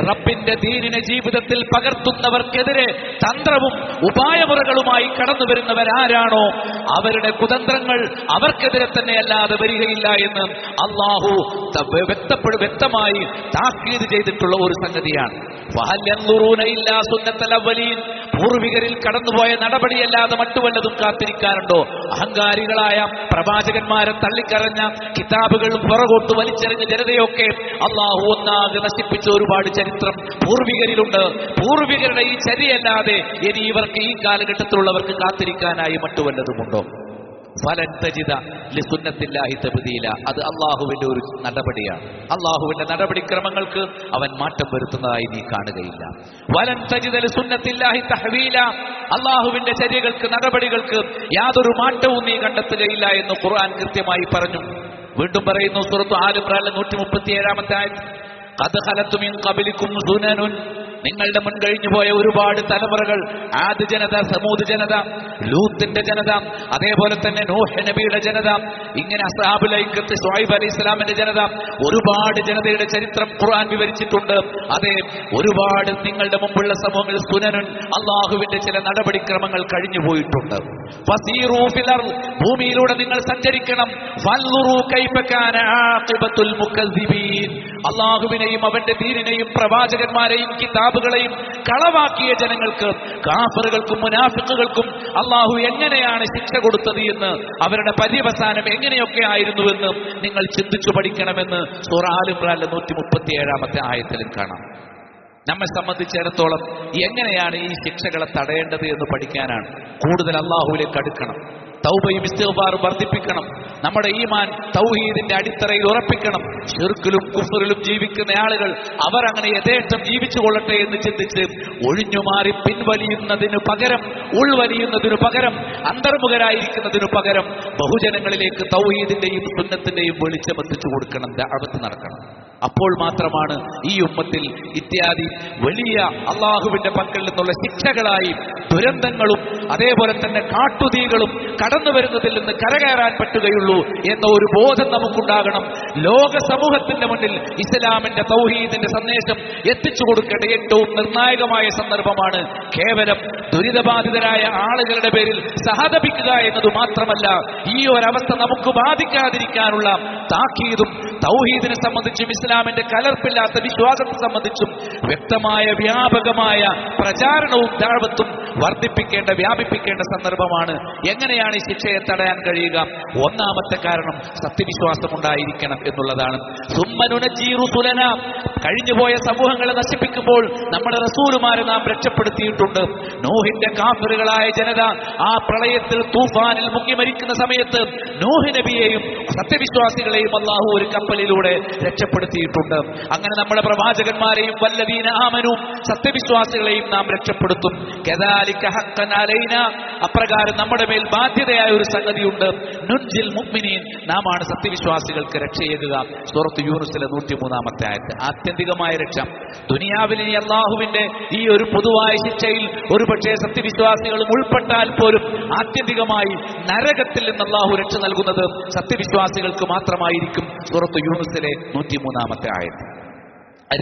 റബ്ബിന്റെ ദീനിനെ ജീവിതത്തിൽ പകർത്തുന്നവർക്കെതിരെ തന്ത്രവും ഉപായമുറകളുമായി കടന്നു വരുന്നവരാരാണോ അവരുടെ കുതന്ത്രങ്ങൾ അവർക്കെതിരെ തന്നെ അല്ലാതെ വരികയില്ല എന്ന് അള്ളാഹു വ്യക്തമായി താക്കീത് ചെയ്തിട്ടുള്ള ഒരു സംഗതിയാണ്. പൂർവികരിൽ കടന്നുപോയ നടപടിയല്ലാതെ മറ്റുവല്ലതും കാത്തിരിക്കാറുണ്ടോ? അഹങ്കാരികളായ പ്രവാചകന്മാരെ തള്ളിക്കറഞ്ഞ, കിതാബുകളും പുറകോട്ട് വലിച്ചെറിഞ്ഞ ജനതയൊക്കെ അള്ളാഹു ഒന്നാകെ നശിപ്പിച്ച ഒരുപാട് ചരിത്രം പൂർവികരിലുണ്ട്. പൂർവികരുടെ ഈ ചര്യല്ലാതെ ഇനി ഇവർക്ക് ഈ കാലഘട്ടത്തിലുള്ളവർക്ക് കാത്തിരിക്കാനായി മറ്റുവല്ലതുമുണ്ടോ? ഫലൻ തജിദ ലിസുന്നത്തില്ലാഹി തബ്ദീല, അത് അള്ളാഹുവിന്റെ ഒരു നടപടിയാണ്. അള്ളാഹുവിന്റെ നടപടിക്രമങ്ങൾക്ക് അവൻ മാറ്റം വരുത്തുന്നതായി നീ കാണുകയില്ല. വലൻ തജിദ ലിസുന്നത്തില്ലാഹി തഹ്വീല, അള്ളാഹുവിന്റെ ചര്യകൾക്ക്, നടപടികൾക്ക് യാതൊരു മാറ്റവും നീ കണ്ടെത്തുകയില്ല എന്ന് ഖുർആൻ കൃത്യമായി പറഞ്ഞു. വീണ്ടും പറയുന്നു സൂറത്ത് ആൽ ഇംറാനിലെ 137-ാമത്തെ ആയത്ത്, ഖദ് ഖലതു മിൻ ഖബലികും സുനനുൻ, നിങ്ങളുടെ മുൻകഴിഞ്ഞു പോയ ഒരുപാട് തലമുറകൾ, ആദ് ജനത, സമൂദ് ജനത, ലൂത്തിന്റെ ജനത, അതേപോലെ തന്നെ നൂഹ് നബിയുടെ ജനത, ഇങ്ങനെ അസ്ഹാബുൽ ഐക്കത്ത് ശുഐബ് അലൈഹിസ്സലാമിന്റെ ജനത, ഒരുപാട് ജനതയുടെ ചരിത്രം ഖുർആൻ വിവരിച്ചിട്ടുണ്ട്. അതെ, ഒരുപാട് നിങ്ങളുടെ മുമ്പുള്ള സമൂഹങ്ങൾ സുനനുൻ, അള്ളാഹുവിന്റെ ചില നടപടിക്രമങ്ങൾ കഴിഞ്ഞു പോയിട്ടുണ്ട്. ഫസീറൂ ഫിൽ അർദ്, ഭൂമിയിലൂടെ നിങ്ങൾ സഞ്ചരിക്കണം. ഫൻദുറൂ കൈഫ കാന ആഖിബത്തുൽ മുകദ്ദിബീൻ, അള്ളാഹുവിനെയും അവന്റെ ദീനിനെയും പ്രവാചകന്മാരെയും കിതാബുകളെയും കളവാക്കിയ ജനങ്ങൾക്ക്, കാഫറുകൾക്കും മുനാഫിക്കുകൾക്കും അള്ളാഹു എങ്ങനെയാണ് ശിക്ഷ കൊടുത്തത് എന്ന്, അവരുടെ പര്യവസാനം എങ്ങനെയൊക്കെ ആയിരുന്നുവെന്ന് നിങ്ങൾ ചിന്തിച്ചു പഠിക്കണമെന്ന് സൂറ ആൽ ഇംറാനിലെ 137-ാമത്തെ ആയത്തിലും കാണാം. നമ്മെ സംബന്ധിച്ചിടത്തോളം എങ്ങനെയാണ് ഈ ശിക്ഷകളെ തടയേണ്ടത് എന്ന് പഠിക്കാനാണ്. കൂടുതൽ അള്ളാഹുവിലേക്ക് അടുക്കണം, തൗബയും ഇസ്തിഗ്ഫാറും വർദ്ധിപ്പിക്കണം, നമ്മുടെ ഈമാൻ തൗഹീദിന്റെ അടിത്തറയിൽ ഉറപ്പിക്കണം. ശിർക്കിലും കുഫറിലും ജീവിക്കുന്ന ആളുകൾ അവർ അങ്ങനെ യഥേഷ്ടം ജീവിച്ചു കൊള്ളട്ടെ എന്ന് ചിന്തിച്ച് ഒഴിഞ്ഞുമാറി പിൻവലിയുന്നതിനു പകരം, ഉൾവലിയുന്നതിനു പകരം, അന്തർമുഖരായിരിക്കുന്നതിനു പകരം ബഹുജനങ്ങളിലേക്ക് തൗഹീദിന്റെയും സുന്നത്തിന്റെയും വെളിച്ചമെത്തിച്ചു കൊടുക്കണം, ദഅവത്ത് നടക്കണം. അപ്പോൾ മാത്രമാണ് ഈ ഉമ്മത്തിൽ ഇത്യാദി വലിയ അള്ളാഹുവിന്റെ പക്കൽ നിന്നുള്ള ശിക്ഷകളായി ദുരന്തങ്ങളും അതേപോലെ തന്നെ കാട്ടുതീകളും കടന്നു വരുന്നതിൽ നിന്ന് കരകയറാൻ പറ്റുകയുള്ളൂ എന്ന ഒരു ബോധം നമുക്കുണ്ടാകണം. ലോക സമൂഹത്തിന്റെ മുന്നിൽ ഇസ്ലാമിന്റെ തൗഹീദിന്റെ സന്ദേശം എത്തിച്ചു കൊടുക്കേണ്ട ഏറ്റവും നിർണായകമായ സന്ദർഭമാണ്. കേവലം ദുരിതബാധിതരായ ആളുകളുടെ പേരിൽ സഹതപിക്കുക എന്നത് മാത്രമല്ല, ഈ ഒരവസ്ഥ നമുക്ക് ബാധിക്കാതിരിക്കാനുള്ള താക്കീതും തൗഹീദിനെ സംബന്ധിച്ചും ഇസ്ലാമിന്റെ കലർപ്പില്ലാത്ത വിശ്വാസത്തെ സംബന്ധിച്ചും വ്യക്തമായ വ്യാപകമായ പ്രചാരണവും ദഅവത്തും വർദ്ധിപ്പിക്കേണ്ട വ്യാപിപ്പിക്കേണ്ട സന്ദർഭമാണ്. എങ്ങനെയാണ് ഈ ശിക്ഷയെ തടയാൻ കഴിയുക? ഒന്നാമത്തെ കാരണം സത്യവിശ്വാസം ഉണ്ടായിരിക്കണം എന്നുള്ളതാണ്. കഴിഞ്ഞുപോയ സമൂഹങ്ങളെ നശിപ്പിക്കുമ്പോൾ നമ്മുടെ റസൂലുമാരെ നാം രക്ഷപ്പെടുത്തിയിട്ടുണ്ട്. നൂഹിന്റെ കാഫിറുകളായ ജനത ആ പ്രളയത്തിൽ തൂഫാനിൽ മുങ്ങി മരിക്കുന്ന സമയത്ത് നൂഹ് നബിയെയും സത്യവിശ്വാസികളെയും അല്ലാഹു ഒരു കപ്പലിലൂടെ രക്ഷപ്പെടുത്തിയിട്ടുണ്ട്. അങ്ങനെ നമ്മുടെ പ്രവാചകന്മാരെയും വല്ലദീന ആമനൂ സത്യവിശ്വാസികളെയും നാം രക്ഷപ്പെടുത്തും. കദാലിക ഹഖ്ഖൻ അലൈനാ, അപ്രകാരം നമ്മുടെ മേൽ ബാധ്യതയായ ഒരു സംഗതിയുണ്ട്. നുൻജിൽ മുഅ്മിനീൻ, നാം ആണ് സത്യവിശ്വാസികൾക്ക് രക്ഷയേകുക. സൂറത്ത് യൂനുസിലെ 103-ാമത്തെ ആയത്ത്. ആത്യന്തികമായ രക്ഷ ദുനിയാവിൽ ഇനി അല്ലാഹുവിന്റെ ഈ ഒരു പൊതുവായ ശിക്ഷയിൽ ഒരുപക്ഷെ സത്യവിശ്വാസികളും ഉൾപ്പെട്ടാൽ പോലും ആത്യന്തികമായി നരകത്തിൽ നിന്ന് അല്ലാഹു രക്ഷ നൽകുന്നത് സത്യവിശ്വാസികൾക്ക് മാത്രമായിരിക്കും. സൂറത്ത് യൂനുസിലെ 103-ാമത്തെ ആയത്ത്.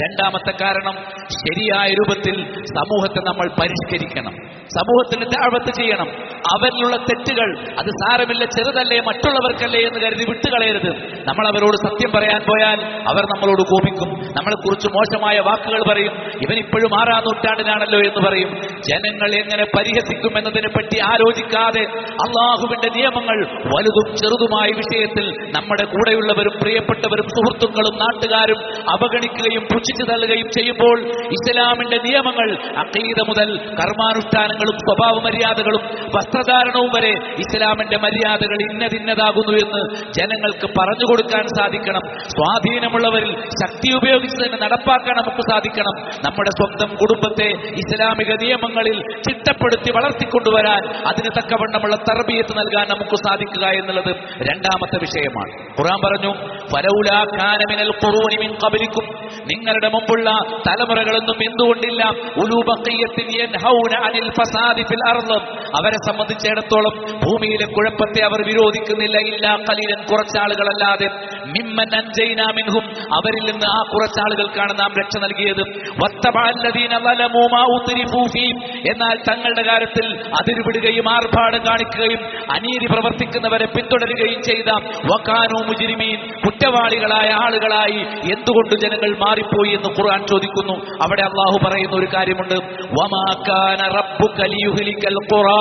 രണ്ടാമത്തെ കാരണം, ശരിയായ രൂപത്തിൽ സമൂഹത്തെ നമ്മൾ പരിഷ്കരിക്കണം. സമൂഹത്തിന് ദഅവത്ത് ചെയ്യണം. അവരിലുള്ള തെറ്റുകൾ അത് സാരമില്ല, ചെറുതല്ലേ, മറ്റുള്ളവർക്കല്ലേ എന്ന് കരുതി വിട്ടുകളയരുത്. നമ്മൾ അവരോട് സത്യം പറയാൻ പോയാൽ അവർ നമ്മളോട് കോപിക്കും, നമ്മളെക്കുറിച്ച് മോശമായ വാക്കുകൾ പറയും. ഇവനിപ്പോഴും 6-ാം നൂറ്റാണ്ടിലാണല്ലോ എന്ന് പറയും. ജനങ്ങൾ എങ്ങനെ പരിഹസിക്കും എന്നതിനെ പറ്റി ആലോചിക്കാതെ അള്ളാഹുവിന്റെ നിയമങ്ങൾ വലുതും ചെറുതുമായ വിഷയത്തിൽ നമ്മുടെ കൂടെയുള്ളവരും പ്രിയപ്പെട്ടവരും സുഹൃത്തുക്കളും നാട്ടുകാരും അവഗണിക്കുകയും പുച്ഛിച്ചു തള്ളുകയും ചെയ്യുമ്പോൾ ഇസ്ലാമിന്റെ നിയമങ്ങൾ അഖീദ മുതൽ കർമാനുഷ്ഠാനങ്ങളും സ്വഭാവ മര്യാദകളും വസ്ത്രധാരണവും വരെ ഇസ്ലാമിന്റെ മര്യാദകൾ ഇന്നതിന്നതാകുന്നു എന്ന് ജനങ്ങൾക്ക് പറഞ്ഞു കൊടുക്കാൻ സാധിക്കണം. സ്വാധീനമുള്ളവരിൽ ശക്തി ഉപയോഗിച്ച് തന്നെ നടപ്പാക്കാൻ നമുക്ക് സാധിക്കണം. നമ്മുടെ സ്വന്തം കുടുംബത്തെ ഇസ്ലാമിക നിയമങ്ങളിൽ ചിട്ടപ്പെടുത്തി വളർത്തിക്കൊണ്ടുവരാൻ അതിന് തക്കവണ്ണമുള്ള തർബിയത്ത് നൽകാൻ നമുക്ക് സാധിക്കുക എന്നുള്ളത് രണ്ടാമത്തെ വിഷയമാണ്. ഖുർആൻ പറഞ്ഞു, ഫലൗലാ കാന മിനൽ ഖുറൂനി മിൻ ഖബ്ലിക്കും, നിങ്ങളുടെ മുമ്പുള്ള തലമുറകളൊന്നും എന്തുകൊണ്ടില്ല ഉലൂ ബഖിയത്തിൻ യൻഹൗന അനിൽ ഫസാദി ഫിൽ അർള്, അവരെ സംബന്ധിച്ചിടത്തോളം ഭൂമിയിലെ കുഴപ്പത്തെ അവർ വിരോധിക്കുന്നില്ല. ഇല്ലാ ഖലീലൻ, കുറച്ചാളുകളല്ലാതെ. മിമ്മൻ അൻജൈനാ മിൻഹും, അവരിൽ നിന്ന് ആ കുറച്ചാളുകൾക്കാണ് നാം രക്ഷ നൽകിയത്. വത്തബഅല്ലദീന ളലമൂ മാ ഉത്രിഫൂ ഫീ, എന്നാൽ തങ്ങളുടെ കാര്യത്തിൽ അതിരുവിടുകയും ആർഭാടം കാണിക്കുകയും അനീതി പ്രവർത്തിക്കുന്നവരെ പിന്തുടരുകയും ചെയ്ത വകാനൂ മുജ്രിമീൻ, കുറ്റവാളികളായ ആളുകളായി എന്തുകൊണ്ട് ജനങ്ങൾ മാറിപ്പോയി എന്ന് ഖുർആൻ ചോദിക്കുന്നു. അവിടെ അല്ലാഹു പറയുന്ന ഒരു കാര്യമുണ്ട്, വമാ കാന റബ്ബുക ലിയുഹ്ലികൽ ഖുറാ,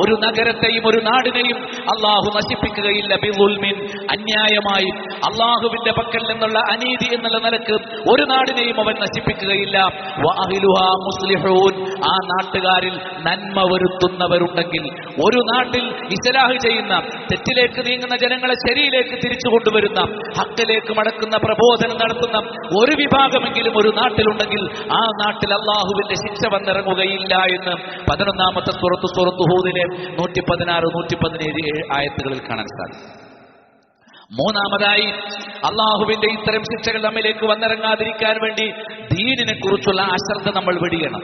ഒരു നഗരത്തെയും ഒരു നാടിനെയും അല്ലാഹു നശിപ്പിക്കുകയില്ല ബിളുൽമിൻ, അന്യായമായി. അല്ലാഹുവിന്റെ പക്കൽ നിന്നുള്ള അനീതി എന്നുള്ള നിലക്ക് ഒരു നാടിനെയും അവൻ നശിപ്പിക്കുകയില്ല. വഅഹ്ലുഹാ മുസ്ലിഹൂൻ, ആ നാട്ടുകാരിൽ നന്മ വരുത്തുന്നവരുണ്ടെങ്കിൽ, ഒരു നാട്ടിൽ ഇസ്ലാഹ് ചെയ്യുന്ന, തെറ്റിലേക്ക് നീങ്ങുന്ന ജനങ്ങളെ ശരിയിലേക്ക് തിരിച്ചു കൊണ്ടുവരുന്ന, ഹക്കിലേക്ക് മടക്കുന്ന പ്രബോധനം നടത്തുന്ന ഒരു വിഭാഗമെങ്കിലും ഒരു നാട്ടിലുണ്ടെങ്കിൽ ആ നാട്ടിൽ അള്ളാഹുവിന്റെ ശിക്ഷ വന്നിറങ്ങുകയില്ല എന്ന് 11-ാമത്തെ സൂറത്ത് ഹൂദിലെ 116, 117 ആയത്തുകളിൽ കാണാൻ സാധിക്കും. മൂന്നാമതായി, അള്ളാഹുവിന്റെ ഇത്തരം ശിക്ഷകൾ നമ്മിലേക്ക് വന്നിറങ്ങാതിരിക്കാൻ വേണ്ടി ദീനിനെ കുറിച്ചുള്ള അശ്രദ്ധ നമ്മൾ വെടിയണം.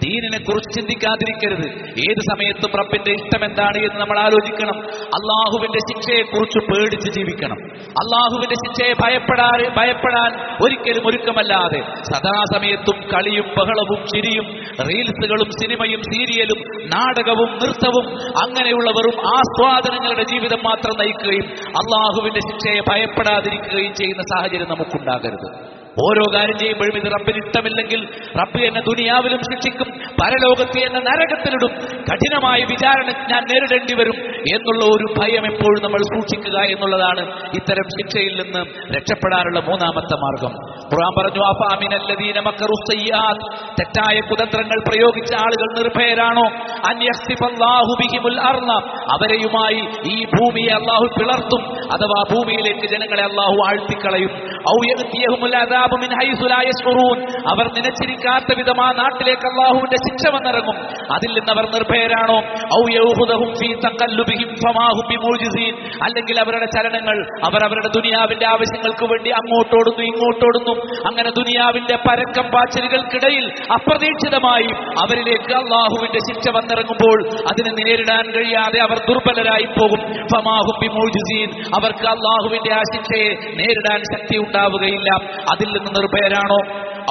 ദീനിനെ കുറിച്ച് ചിന്തിക്കാതിരിക്കരുത്. ഏത് സമയത്തും റബ്ബിന്റെ ഇഷ്ടം എന്താണ് എന്ന് നമ്മൾ ആലോചിക്കണം. അള്ളാഹുവിന്റെ ശിക്ഷയെ കുറിച്ച് പേടിച്ച് ജീവിക്കണം. അള്ളാഹുവിന്റെ ശിക്ഷയെ ഭയപ്പെടാൻ ഒരിക്കലും ഒരുക്കമല്ലാതെ സദാസമയത്തും കളിയും ബഹളവും ചിരിയും റീൽസുകളും സിനിമയും സീരിയലും നാടകവും നൃത്തവും അങ്ങനെയുള്ളവരും ആസ്വാദനങ്ങളുടെ ജീവിതം മാത്രം നയിക്കുകയും അള്ളാഹുവിന്റെ ശിക്ഷയെ ഭയപ്പെടാതിരിക്കുകയും ചെയ്യുന്ന സാഹചര്യം നമുക്കുണ്ടാകരുത്. ഓരോ കാര്യം ചെയ്യുമ്പോഴും ഇത് റബ്ബിന് ഇഷ്ടമില്ലെങ്കിൽ റബ്ബ് എന്നെ ദുനിയാവിലും ശിക്ഷിക്കും, പരലോകത്ത് എന്നെ നരകത്തിലിടും, കഠിനമായ വിചാരണ ഞാൻ നേരിടേണ്ടി വരും എന്നുള്ള ഒരു ഭയം എപ്പോഴും നമ്മൾ സൂക്ഷിക്കുക എന്നുള്ളതാണ് ഇത്തരം ശിക്ഷയിൽ നിന്ന് രക്ഷപ്പെടാനുള്ള മൂന്നാമത്തെ മാർഗം. ഖുർആൻ പറഞ്ഞു, അഫഅമിനല്ലദീന മക്കറു സയ്യാത്ത്, തെറ്റായ കുതന്ത്രങ്ങൾ പ്രയോഗിച്ച ആളുകൾ നിർഭയരാണോ? അൻ യഖ്സിഫല്ലാഹു ബിഹിമുൽ അർള, അവരെയുമായി ഈ ഭൂമിയെ അല്ലാഹു പിളർത്തും. അഥവാ ഭൂമിയിലേക്ക് ജനങ്ങളെ അല്ലാഹു ആഴ്ത്തിക്കളയും. ഔ യഅതിയഹുൽ അദാബു മിൻ ഹൈസു ലാ യശ്ഉറൂൻ, അവർ നനച്ചിരിക്കാത്ത വിധം ആ നാട്ടിലേക്ക് അല്ലാഹുവിന്റെ ശിക്ഷ വന്നിറങ്ങും. അതിൽ നിന്ന് അവർ നിർഭയരാണോ? ഔ യൗഖുദഹും ഫീ തഖല്ലുബിഹിം ഫമാ ഹും ബിമുജിസീൻ, അല്ലെങ്കിൽ അവരുടെ ചലനങ്ങൾ അവർ അവരുടെ ദുനിയാവിന്റെ ആവശ്യങ്ങൾക്ക് വേണ്ടി അങ്ങോട്ടോടുന്നു ഇങ്ങോട്ടോടുന്നു. അങ്ങനെ ദുനിയാവിന്റെ പരക്കം പാച്ചിലുകൾക്കിടയിൽ അപ്രതീക്ഷിതമായി അവരിലേക്ക് അല്ലാഹുവിന്റെ ശിക്ഷ വന്നിറങ്ങുമ്പോൾ അതിനെ നേരിടാൻ കഴിയാതെ അവർ ദുർബലരായി പോകും. ഫമാ ഹും ബിമുജിസീൻ, അവർക്ക് അല്ലാഹുവിന്റെ ആ ശിക്ഷയെ നേരിടാൻ ശക്തി ഉണ്ടാവുകയില്ല. അതിൽ നിന്ന് നിർഭയരാണോ?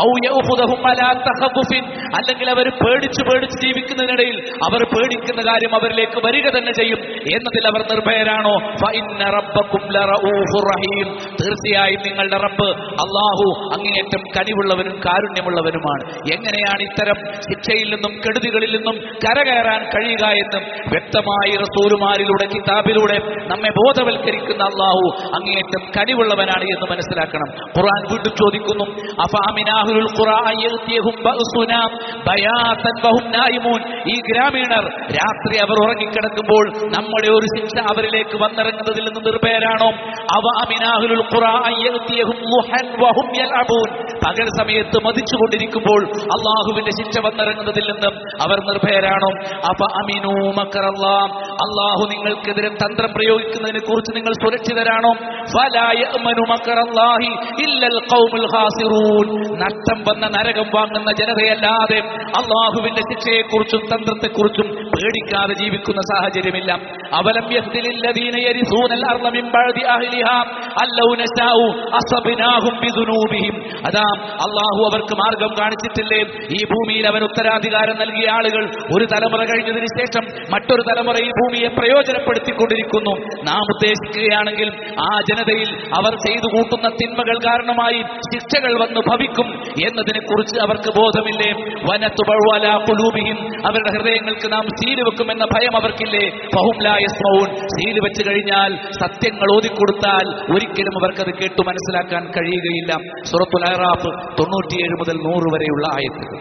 ഔ യൗഖുദഹും അലാ തഖഫുഫിൻ, അല്ലെങ്കിൽ അവർ പേടിച്ച് ജീവിക്കുന്നതിനിടയിൽ അവർ പേടിക്കുന്ന കാര്യം അവരിലേക്ക് വരിക തന്നെ ചെയ്യും എന്നതിൽ അവർ നിർഭയരാണോ? ഫഇന്ന റബ്ബക്കും ലറഊഫുർ റഹീം, തീർച്ചയായും നിങ്ങളുടെ റബ്ബ് അല്ലാഹു അങ്ങേയറ്റം കനിവുള്ളവനും കാരുണ്യമുള്ളവനുമാണ്. എങ്ങനെയാണ് ഇത്തരം ശിക്ഷയിൽ നിന്നും കെടുതികളിൽ നിന്നും കരകയറാൻ കഴിയുക എന്നും വ്യക്തമായി റസൂലുമാരിലൂടെ കിതാബിലൂടെ നമ്മെ ബോധവൽക്കരിക്കുന്ന അല്ലാഹു അങ്ങേയറ്റം കനിവുള്ളവനാണ് എന്ന് മനസ്സിലാക്കണം. ഖുർആൻ വീണ്ടും ചോദിക്കുന്നു, അഫഅമിനാഹുൽ ഖുർആൻ യഅതിയഹും ബഅസുനാ ബയാതൻ വഹും നായിമൂൻ, ഈ ഗ്രാമീണർ രാത്രി അവർ ഉറങ്ങിക്കിടക്കുമ്പോൾ നമ്മുടെ ഒരു ശിക്ഷ അവരിലേക്ക് വന്നിറങ്ങുന്നതിൽ നിന്ന് നിർഭയരാണോ? അഫഅമിനാഹുൽ ഖുർആൻ യഅതിയഹും ളുഹൻ വഹും യൽഅബൂൻ, പകൽ സമയത്ത് മദിച്ചുകൊണ്ടിരിക്കുമ്പോൾ അല്ലാഹുവിന്റെ ശിക്ഷ വന്നിറങ്ങുന്നതിൽ നിന്നും അവർ നിർഭയരാണോ? അഫഅമിനൂ മക്കറല്ലാഹ്, അല്ലാഹു നിങ്ങൾക്കെതിരെ തന്ത്രം പ്രയോഗിക്കുന്നതിനെ കുറിച്ച് നിങ്ങൾ സുരക്ഷിതരാണോ? ഫലാ യഅ്മനു മക്കറല്ലാഹി ഇല്ലൽ ഖൗമുൽ ഖാസിറൂൻ, നഷ്ടം വന്ന നരകം വാങ്ങുന്ന ജനതയല്ലാതെ അല്ലാഹുവിന്റെ ശിക്ഷയെക്കുറിച്ചും തന്ത്രത്തെക്കുറിച്ചും പേടിക്കാതെ ജീവിക്കുന്ന സാഹചര്യമില്ല. അവലം യഹ്ദിലില്ലദീന യരിസൂനൽ അർള മിൻ ബഅദി അഹ്ലിഹാ അല്ലൗ നശാഉ അസബ്നാഹും ബിദുനൂബിഹിം, അതാ അല്ലാഹു അവർക്ക് മാർഗം കാണിച്ചിട്ടില്ലേ? ഈ ഭൂമിയിൽ അവൻ ഉത്തരാധികാരം നൽകിയ ആളുകൾ ഒരു തലമുറ കഴിഞ്ഞതിന് ശേഷം മറ്റൊരു തലമുറ ഈ ഭൂമിയെ പ്രയോജനപ്പെടുത്തിക്കൊണ്ടിരിക്കുന്നു. നാം ഉദ്ദേശിക്കുകയാണെങ്കിൽ ആ ജനതയിൽ അവർ ചെയ്തു കൂട്ടുന്ന തിന്മകൾ കാരണമായി ശിക്ഷകൾ വന്നു ഭവിക്കും എന്നതിനെ കുറിച്ച് അവർക്ക് ബോധമില്ലേ? വനതുബഉ അലാ ഖുലൂബിഹിം, അവരുടെ ഹൃദയങ്ങൾക്ക് നാം സീല് വെക്കുമെന്ന ഭയം അവർക്കില്ലേ? ഫഹും ലാ യസ്മഊൻ, സീല് വെച്ച് കഴിഞ്ഞാൽ സത്യങ്ങൾ ഓതിക്കൊടുത്താൽ ഒരിക്കലും അവർക്കത് കേട്ടു മനസ്സിലാക്കാൻ കഴിയുകയില്ല. സൂറത്തുൽ അഅറാഫ് 97 മുതൽ 100 വരെയുള്ള ആയത്തുകൾ.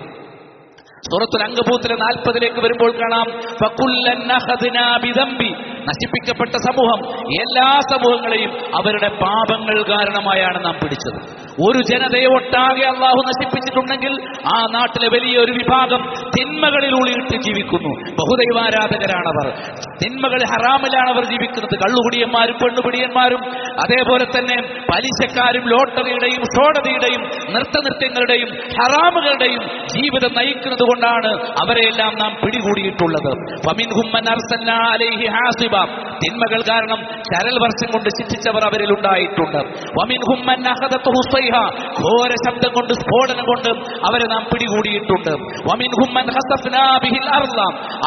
സൂറത്തുൽ അങ്കബൂത്തിലെ 40 വരുമ്പോൾ കാണാം, ഫകുല്ലൻ അഖദ്നാ ബിദംബി, നശിപ്പിക്കപ്പെട്ട സമൂഹം എല്ലാ സമൂഹങ്ങളെയും അവരുടെ പാപങ്ങൾ കാരണമായാണ് നാം പിടിച്ചത്. ഒരു ജനതയെ ഒട്ടാകെ അല്ലാഹു നശിപ്പിച്ചിട്ടുണ്ടെങ്കിൽ ആ നാട്ടിലെ വലിയൊരു വിഭാഗം തിന്മകളിൽ ഉള്ളിട്ട് ജീവിക്കുന്നു. ബഹുദൈവാരാധകരാണവർ, തിന്മകൾ ഹറാമിലാണ് അവർ ജീവിക്കുന്നത്. കള്ളുകുടിയന്മാരും പെണ്ണുപിടിയന്മാരും അതേപോലെ തന്നെ പലിശക്കാരും ലോട്ടറിയുടെയും ഷോഡതയുടെയും നൃത്തനൃത്യങ്ങളുടെയും ഹറാമുകളുടെയും ജീവിതം നയിക്കുന്നത് കൊണ്ടാണ് അവരെയെല്ലാം നാം പിടികൂടിയിട്ടുള്ളത്. ഫമിൻഹും മൻ അർസൽനാ അലൈഹി ഹാസിബ, തിന്മകൾ കാരണം ചരൽ വർഷം കൊണ്ട് ശിക്ഷിച്ചവർ അവരിൽ ഉണ്ടായിട്ടുണ്ട്. വമിൻഹും മൻ അഖദതുഹു സൈഹ, ഘോര ശബ്ദം കൊണ്ട് സ്ഫോടനം കൊണ്ട് അവരെ നാം പിടികൂടിയിട്ടുണ്ട്. വമിൻഹും മൻ ഖസഫ്നാ ബിഹിൽ അർള,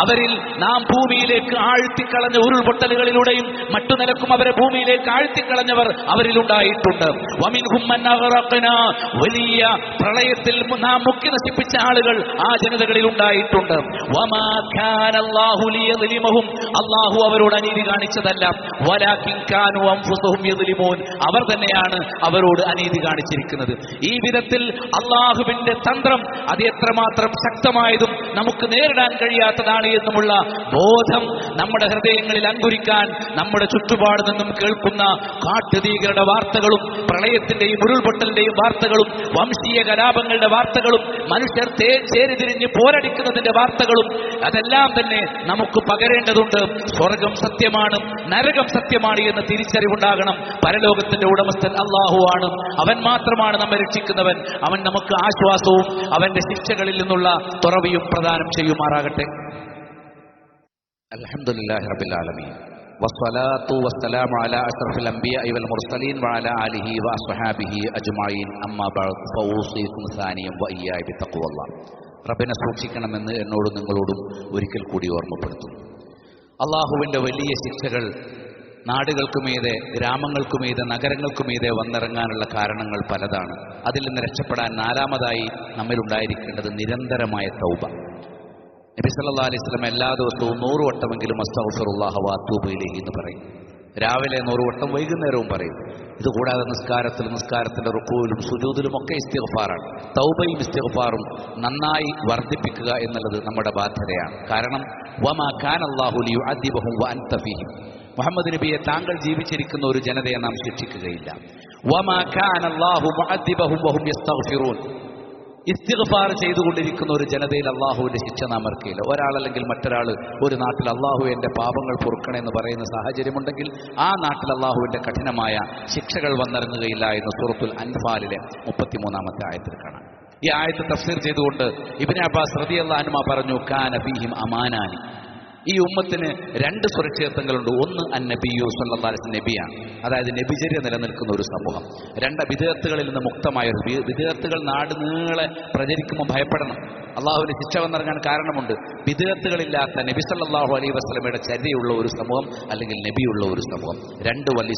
അവരിൽ നാം ഭൂമിയിലേക്ക് ആഴ്ത്തിക്കളഞ്ഞ ഉരുൾപൊട്ടലുകളിലൂടെയും മറ്റു നിലക്കും അവരെ ഭൂമിയിലേക്ക് ആഴ്ത്തിക്കളഞ്ഞവർ അവരിൽ ഉണ്ടായിട്ടുണ്ട്. വമിൻഹും മൻ അഗ്റഖ്നാ, വലിയ പ്രളയത്തിൽ നാം മുക്കി നശിപ്പിച്ച ആളുകൾ ആ ജനതകളിൽ ഉണ്ടായിട്ടുണ്ട്. വമാ കാന അല്ലാഹു ലിയദ്ലിമഹും, അല്ലാഹു അവരോട് അനീതി കാണിച്ചതല്ല. വലാകിൻ കാനൂ അൻഫുസഹും യദ്ലിമൂൻ, അവർ തന്നെയാണ് അവരോട് അനീതി കാണിച്ചിരിക്കുന്നത്. ഈ വിധത്തിൽ അല്ലാഹുവിന്റെ തന്ത്രം അത് എത്രമാത്രം ശക്തമായതും നമുക്ക് നേരിടാൻ കഴിയാത്തതാണ് എന്നുമുള്ള ബോധം നമ്മുടെ ഹൃദയങ്ങളിൽ അങ്കുരിക്കാൻ നമ്മുടെ ചുറ്റുപാട് നിന്നും കേൾക്കുന്ന കാട്ടുതീകളുടെ വാർത്തകളും പ്രളയത്തിന്റെയും ഉരുൾപൊട്ടലിന്റെയും വാർത്തകളും വംശീയ കലാപങ്ങളുടെ വാർത്തകളും മനുഷ്യർ ചേരിതിരിഞ്ഞ് പോരടിക്കുന്നതിന്റെ വാർത്തകളും അതെല്ലാം തന്നെ നമുക്ക് പകരേണ്ടതുണ്ട്. സ്വർഗം സത്യമാണ്, നരകം സത്യമാണ് എന്ന തിരിച്ചറിവുണ്ടാകണം. പരലോകത്തിന്റെ ഉടമസ്ഥൻ അല്ലാഹു ആണ്. അവൻ മാത്രമാണ് നമ്മെ രക്ഷിക്കുന്നവൻ. അവൻ നമുക്ക് ആശ്വാസവും അവന്റെ ശിക്ഷകളിൽ നിന്നുള്ള തുറവിയും പ്രദാനം ചെയ്യുമാറാകട്ടെ. അൽഹംദുലില്ലാഹി റബ്ബിൽ ആലമീൻ, വസ്സലാത്തു വസ്സലാമു അലാ അഷ്റഫിൽ അംബിയാഇ വൽ മുർസലീൻ വഅലാ ആലിഹി വഅസ്ഹാബിഹി അജ്മഈൻ. അമ്മാ ബഅദ്, ഫഊസികും സാനിയം വഇയ്യായ ബിത്തഖ്വല്ലാഹ്. റബ്ബിനെ സൂക്ഷിക്കണമെന്ന് എന്നോടും നിങ്ങളോടും ഒരിക്കൽ കൂടി ഓർമ്മപ്പെടുത്തുന്നു. അള്ളാഹുവിൻ്റെ വലിയ ശിക്ഷകൾ നാടുകൾക്കുമീതെ, ഗ്രാമങ്ങൾക്കുമീതെ, നഗരങ്ങൾക്കുമീതെ വന്നിറങ്ങാനുള്ള കാരണങ്ങൾ പലതാണ്. അതിൽ നിന്ന് രക്ഷപ്പെടാൻ നാലാമതായി നമ്മിലുണ്ടായിരിക്കേണ്ടത് നിരന്തരമായ തൗബ. നബി സല്ലല്ലാഹു അലൈഹി വസല്ലം എല്ലാ ദിവസവും 100 വട്ടമെങ്കിലും അസ്തഗ്ഫിറുല്ലാഹ വഅതൂബു ഇലൈഹി എന്ന് പറയും. രാവിലെ 100 വട്ടം, വൈകുന്നേരവും പറയും. ഇതുകൂടാതെ നിസ്കാരത്തിന്റെ റുക്കൂയിലും സുജൂദിലും ഒക്കെ ഇസ്തിഗ്ഫാറാണ്. തൗബയും ഇസ്തിഗ്ഫാറും നന്നായി വർദ്ധിപ്പിക്കുക എന്നുള്ളത് നമ്മുടെ ബാധ്യതയാണ്. കാരണം വമാ കാന അല്ലാഹു ലിയുഅദ്ദിബഹും വഅൻത ഫീഹിം, മുഹമ്മദ് നബിയെ താങ്കൾ ജീവിച്ചിരിക്കുന്ന ഒരു ജനതയെ നാം ശിക്ഷിക്കുകയില്ല. വമാ കാന അല്ലാഹു മുഅദ്ദിബഹും വഹും യസ്തഗ്ഫിറൂൻ. ഇസ്തിഗ്ഫാർ ചെയ്തുകൊണ്ടിരിക്കുന്ന ഒരു ജനതയിൽ അള്ളാഹുവിന്റെ ശിക്ഷ നാം ഇറക്കിയില്ല. ഒരാളല്ലെങ്കിൽ മറ്റൊരാൾ ഒരു നാട്ടിൽ അള്ളാഹു എന്റെ പാപങ്ങൾ പൊറുക്കണേ എന്ന് പറയുന്ന സാഹചര്യമുണ്ടെങ്കിൽ ആ നാട്ടിൽ അള്ളാഹുവിന്റെ കഠിനമായ ശിക്ഷകൾ വന്നിറങ്ങുകയില്ല എന്ന് സൂറത്തുൽ അൻഫാലിലെ 33-ാമത്തെ ആയത്തിൽ കാണാം. ഈ ആയത്ത് തഫ്സീർ ചെയ്തുകൊണ്ട് ഇബ്നു അബ്ബാസ് റളിയല്ലാഹു അൻഹു പറഞ്ഞു, കാന ഫീഹിം അമാനാനി. ഈ ഉമ്മത്തിന് 2 സുരക്ഷിതത്വങ്ങളുണ്ട്. ഒന്ന് അന്നബിയു സല്ലല്ലാഹു അലൈഹി വസല്ലം, നബിയാണ്, അതായത് നബിചര്യ നിലനിൽക്കുന്ന ഒരു സമൂഹം. 2 വിദഗ്ധകളിൽ നിന്ന് മുക്തമായ ഒരു വിദഗ്ധകൾ നാട് നീളെ പ്രചരിക്കുമ്പോൾ ഭയപ്പെടണം. അള്ളാഹുവിന്റെ ശിക്ഷ വന്നിറങ്ങാൻ കാരണമുണ്ട്. വിദഗ്ധകളില്ലാത്ത നബി സല്ലല്ലാഹു അലൈഹി വസല്ലമയുടെ ചര്യയുള്ള ഒരു സമൂഹം അല്ലെങ്കിൽ നബിയുള്ള ഒരു സമൂഹം. 2 വൽ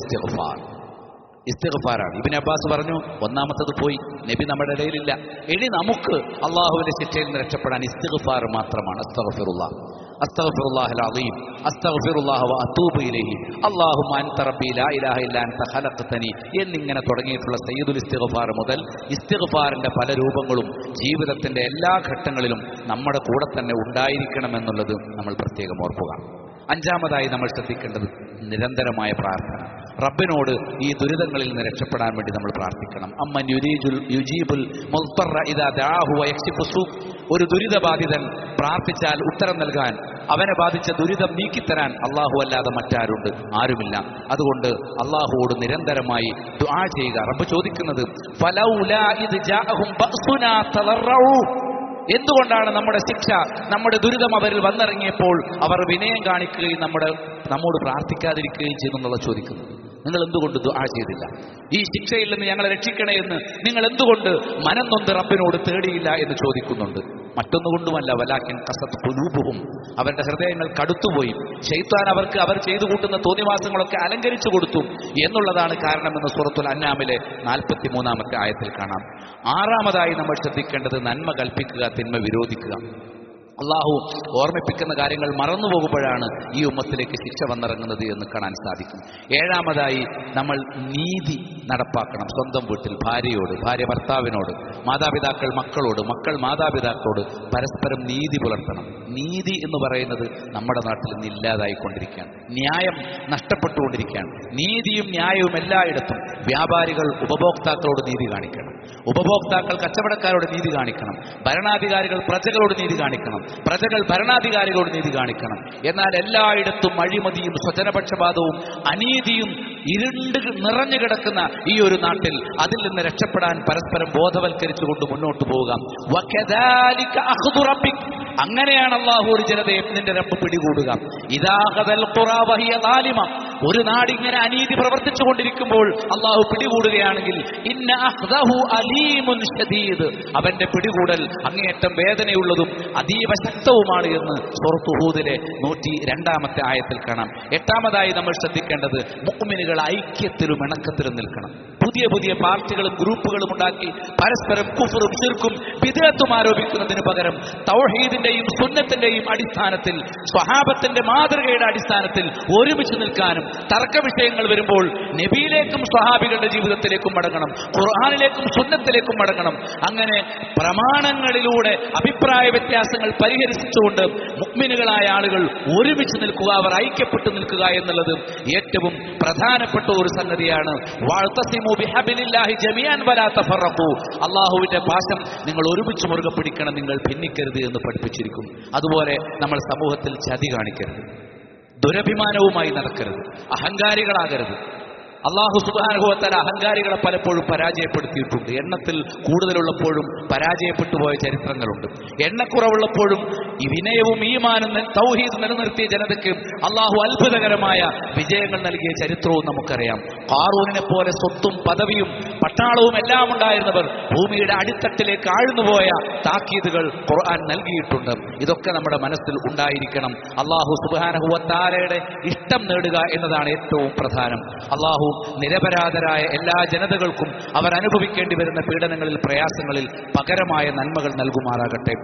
ഇസ്തിഗ്ഫാറാണ്. ഇബ്നു അബ്ബാസ് പറഞ്ഞു, ഒന്നാമത്തത് പോയി, നബി നമ്മുടെ ഇടയിലില്ല. ഇനി നമുക്ക് അള്ളാഹുവിന്റെ ശിക്ഷയിൽ നിന്ന് രക്ഷപ്പെടാൻ ഇസ്തിഗ്ഫാർ മാത്രമാണ്. അസ്തഗ്ഫിറുല്ലാഹ്, അസ്തഗ്ഫിറുല്ലാഹൽ അദീം, അസ്തഗ്ഫിറുല്ലാഹ വ അതൂബു ഇലൈഹി, അല്ലാഹുമ്മ അൻത റബ്ബി ലാ ഇലാഹ ഇല്ലാ അൻത ഖലഖ്തനി എന്നിങ്ങനെ തുടങ്ങിയിട്ടുള്ള സയ്യിദുൽ ഇസ്തിഗ്ഫാർ മുതൽ ഇസ്തിഗ്ഫാറിന്റെ പല രൂപങ്ങളും ജീവിതത്തിന്റെ എല്ലാ ഘട്ടങ്ങളിലും നമ്മുടെ കൂടെ തന്നെ ഉണ്ടായിരിക്കണമെന്നുള്ളത് നമ്മൾ പ്രത്യേകം ഓർക്കുക. 5-ാമതായി നമ്മൾ ശ്രദ്ധിക്കേണ്ടത് നിരന്തരമായ പ്രാർത്ഥന. റബ്ബിനോട് ഈ ദുരിതങ്ങളിൽ നിന്ന് രക്ഷപ്പെടാൻ വേണ്ടി നമ്മൾ പ്രാർത്ഥിക്കണം. അമ്മൻ യുജീബുൽ മുൽത്തറ ഇദാ ദഅാഹു വയക്ഷിഫു സൂ. ഒരു ദുരിതബാധിതൻ പ്രാർത്ഥിച്ചാൽ ഉത്തരം നൽകാൻ, അവനെ ബാധിച്ച ദുരിതം നീക്കിത്തരാൻ അള്ളാഹു അല്ലാതെ മറ്റാരുണ്ട്? ആരുമില്ല. അതുകൊണ്ട് അള്ളാഹുവോട് നിരന്തരമായി ദുആ ചെയ്യുക. റബ്ബ് ചോദിക്കുന്നത്, ഫലൗലാ ഇദ് ജാഅഹും ബഅസുനാ തളറഊ. എന്തുകൊണ്ടാണ് നമ്മുടെ ശിക്ഷ, നമ്മുടെ ദുരിതം അവരിൽ വന്നിറങ്ങിയപ്പോൾ അവർ വിനയം കാണിക്കുകയും നമ്മോട് പ്രാർത്ഥിക്കാതിരിക്കുകയും ചെയ്യുമെന്നുള്ള ചോദിക്കുന്നു. നിങ്ങൾ എന്തുകൊണ്ട് ദുആ ചെയ്തില്ല? ഈ ശിക്ഷയിൽ നിന്ന് ഞങ്ങളെ രക്ഷിക്കണേ എന്ന് നിങ്ങൾ എന്തുകൊണ്ട് മനം നൊന്ത് റബ്ബിനോട് തേടിയില്ല എന്ന് ചോദിക്കുന്നുണ്ട്. മറ്റൊന്നുകൊണ്ടുമല്ല, വലാകിൻ ഖസത് ഖുലൂബുഹും, അവരുടെ ഹൃദയങ്ങൾ കടുത്തുപോയി. ശൈത്താൻ അവർക്ക് അവർ ചെയ്തു കൂട്ടുന്ന തോന്നിവാസങ്ങളൊക്കെ അലങ്കരിച്ചു കൊടുത്തു എന്നുള്ളതാണ് കാരണമെന്ന് സൂറത്തുൽ അൻആമിലെ 43-ാമത്തെ ആയത്തിൽ കാണാം. 6-ാമതായി നമ്മൾ ശ്രദ്ധിക്കേണ്ടത് നന്മ കൽപ്പിക്കുക, തിന്മ വിരോധിക്കുക. അള്ളാഹു ഓർമ്മിപ്പിക്കുന്ന കാര്യങ്ങൾ മറന്നുപോകുമ്പോഴാണ് ഈ ഉമ്മത്തിലേക്ക് ശിക്ഷ വന്നിറങ്ങുന്നത് എന്ന് കാണാൻ സാധിക്കും. 7-ാമതായി നമ്മൾ നീതി നടപ്പാക്കണം. സ്വന്തം വീട്ടിൽ ഭാര്യയോട്, ഭാര്യ ഭർത്താവിനോട്, മാതാപിതാക്കൾ മക്കളോട്, മക്കൾ മാതാപിതാക്കളോട് പരസ്പരം നീതി പുലർത്തണം. നീതി എന്ന് പറയുന്നത് നമ്മുടെ നാട്ടിൽ നിന്ന് ഇല്ലാതായിക്കൊണ്ടിരിക്കുകയാണ്. ന്യായം നഷ്ടപ്പെട്ടുകൊണ്ടിരിക്കുകയാണ്. നീതിയും ന്യായവും എല്ലായിടത്തും. വ്യാപാരികൾ ഉപഭോക്താക്കളോട് നീതി കാണിക്കണം, ഉപഭോക്താക്കൾ കച്ചവടക്കാരോട് നീതി കാണിക്കണം, ഭരണാധികാരികൾ പ്രജകളോട് നീതി കാണിക്കണം, പ്രജകൾ ഭരണാധികാരികളോട് നീതി കാണിക്കണം. എന്നാൽ എല്ലായിടത്തും അഴിമതിയും സ്വജനപക്ഷപാതവും അനീതിയും ഇരുണ്ട് നിറഞ്ഞു കിടക്കുന്ന ഈ ഒരു നാട്ടിൽ അതിൽ നിന്ന് രക്ഷപ്പെടാൻ പരസ്പരം ബോധവൽക്കരിച്ചുകൊണ്ട് മുന്നോട്ട് പോവുക. വകദാലിക അഖ്ദു റബ്ബിക്, അങ്ങനെയാണ് അല്ലാഹു ഒരു ജനതയെ നിന്റെ റബ്ബ് പിടികൂടുക. ഇദാ ഖദൽ ഖുറാ വഹിയ ളാലിമ, ഒരു നാടിങ്ങനെ അനീതി പ്രവർത്തിച്ചു കൊണ്ടിരിക്കുമ്പോൾ അല്ലാഹു പിടികൂടുകയാണെങ്കിൽ ഇന്ന അഖ്ദഹു അലീമുൻ ശദീദ്, അവന്റെ പിടികൂടൽ അങ്ങേയറ്റം വേദനയുള്ളതും അതീവ ശക്തവുമാണ് എന്ന് സൂറത്ത് ഹൂദിലെ 102-ാമത്തെ ആയത്തിൽ കാണാം. 8-ാമതായി നമ്മൾ ശ്രദ്ധിക്കേണ്ടത് മുഅ്മിനുകൾ ഐക്യത്തിലും ഇണക്കത്തിലും നിൽക്കണം. പുതിയ പുതിയ പാർട്ടികളും ഗ്രൂപ്പുകളും ഉണ്ടാക്കി പരസ്പരം കുഫറും ശിർക്കും ബിദ്അത്തും ആരോപിക്കുന്നതിന് പകരം തൗഹീദിന്റെയും സുന്നത്തിന്റെയും അടിസ്ഥാനത്തിൽ, സ്വഹാബത്തിന്റെ മാതൃകയുടെ അടിസ്ഥാനത്തിൽ ഒരുമിച്ച് നിൽക്കാനും, തർക്ക വിഷയങ്ങൾ വരുമ്പോൾ നബിയിലേക്കും സ്വഹാബികളുടെ ജീവിതത്തിലേക്കും മടങ്ങണം, ഖുർആനിലേക്കും സുന്നത്തിലേക്കും മടങ്ങണം. അങ്ങനെ പ്രമാണങ്ങളിലൂടെ അഭിപ്രായ വ്യത്യാസങ്ങൾ പരിഹരിച്ചുകൊണ്ട് മുഅ്മിനുകളായ ആളുകൾ ഒരുമിച്ച് നിൽക്കുക, അവർ ഐക്യപ്പെട്ടു നിൽക്കുക എന്നുള്ളത് ഏറ്റവും പ്രധാനപ്പെട്ട ഒരു സംഗതിയാണ്. വഅ്തസിമു ബിഹബ്ലില്ലാഹി ജമീഅൻ വലാ തഫറഖു, അല്ലാഹുവിന്റെ പാശം നിങ്ങൾ ഒരുമിച്ച് മുറുകെ പിടിക്കണം, നിങ്ങൾ ഭിന്നിക്കരുത് എന്ന് പഠിപ്പിച്ചിരിക്കും. അതുപോലെ നമ്മൾ സമൂഹത്തിൽ ചതി കാണിക്കരുത്, ദുരഭിമാനവുമായി നടക്കരുത്, അഹങ്കാരികളാകരുത്. അല്ലാഹു സുബ്ഹാനഹു വ തആല അഹങ്കാരികളെ പലപ്പോഴും പരാജയപ്പെടുത്തിയിട്ടുണ്ട്. എണ്ണത്തിൽ കൂടുതലുള്ളപ്പോഴും പരാജയപ്പെട്ടു പോയ ചരിത്രങ്ങളുണ്ട്. എണ്ണക്കുറവുള്ളപ്പോഴും ഈ വിനയവും ഈമാനും തൗഹീദ് നിലനിർത്തിയ ജനതയ്ക്ക് അല്ലാഹു അത്ഭുതകരമായ വിജയങ്ങൾ നൽകിയ ചരിത്രവും നമുക്കറിയാം. ഖാറൂനിനെ പോലെ സ്വത്തും പദവിയും പട്ടാളവും എല്ലാം ഉണ്ടായിരുന്നവർ ഭൂമിയുടെ അടിത്തട്ടിലേക്ക് ആഴ്ന്നുപോയ താക്കീതുകൾ ഖുർആൻ നൽകിയിട്ടുണ്ട്. ഇതൊക്കെ നമ്മുടെ മനസ്സിൽ ഉണ്ടായിരിക്കണം. അല്ലാഹു സുബ്ഹാനഹു വ തആലയുടെ ഇഷ്ടം നേടുക എന്നതാണ് ഏറ്റവും പ്രധാനം. അല്ലാഹു നിരപരാധരായ എല്ലാ ജനതകൾക്കും അവർ അനുഭവിക്കേണ്ടി വരുന്ന പീഡനങ്ങളിൽ, പ്രയാസങ്ങളിൽ പകരമായ നന്മകൾ നൽകുമാറാകട്ടെ.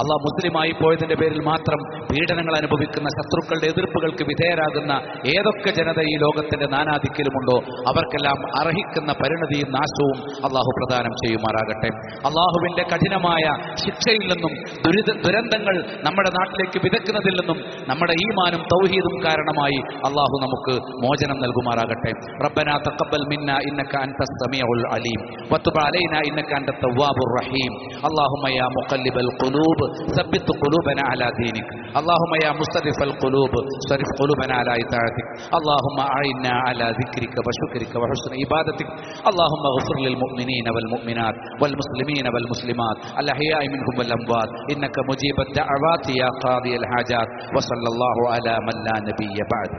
അള്ളാഹ് മുസ്ലിമായി പോയതിന്റെ പേരിൽ മാത്രം പീഡനങ്ങൾ അനുഭവിക്കുന്ന, ശത്രുക്കളുടെ എതിർപ്പുകൾക്ക് വിധേയരാകുന്ന ഏതൊക്കെ ജനത ഈ ലോകത്തിന്റെ നാനാദിക്കിലുമുണ്ടോ അവർക്കെല്ലാം അർഹിക്കുന്ന പരിണതിയും നാശവും അള്ളാഹു പ്രദാനം ചെയ്യുമാറാകട്ടെ. അള്ളാഹുവിന്റെ കഠിനമായ ശിക്ഷയിൽ നിന്നും ദുരന്തങ്ങൾ നമ്മുടെ നാട്ടിലേക്ക് വിതക്കുന്നതിൽ നിന്നും നമ്മുടെ ഈമാനും തൗഹീദും കാരണമായി അള്ളാഹു നമുക്ക് മോചനം നൽകുമാറാകട്ടെ. റബ്ബനാ തഖബ്ബൽ മിന്നാ ഇന്നക അൻതസ് സമീഉൽ അലീം വതുബ് അലൈനാ ഇന്നക അൻതത് തവ്വാബുർ റഹീം. അല്ലാഹുമ്മ യാ മുഖല്ലിബൽ ഖുലൂബ് സബ്ബിത് ഖുലൂബനാ അലാ ദീനിക്. അല്ലാഹുമ്മ യാ മുസ്തറിഫൽ ഖുലൂബ് സറിഫ് ഖുലൂബനാ അലാ ഇതാഅതിക്. അല്ലാഹുമ്മ അഇന്നാ അലാ ദിക്രിക വശുക്രിക വഹുസ്നി ഇബാദതിക്. അല്ലാഹുമ്മ ഗ്ഫിർ ലിൽ മുഅ്മിനീന വൽ മുഅ്മിനാത്ത് വൽ മുസ്ലിമീന വൽ മുസ്ലിമാത്ത് അൽ അഹ്യാഇ മിൻഹും വൽ അംവാത് ഇന്നക മുജീബുദ് ദഅവാതി യാ ഖാദിയൽ ഹാജാത്ത്. വസല്ലല്ലാഹു അലാ മൻ ലാ നബിയ്യ ബഅദ്.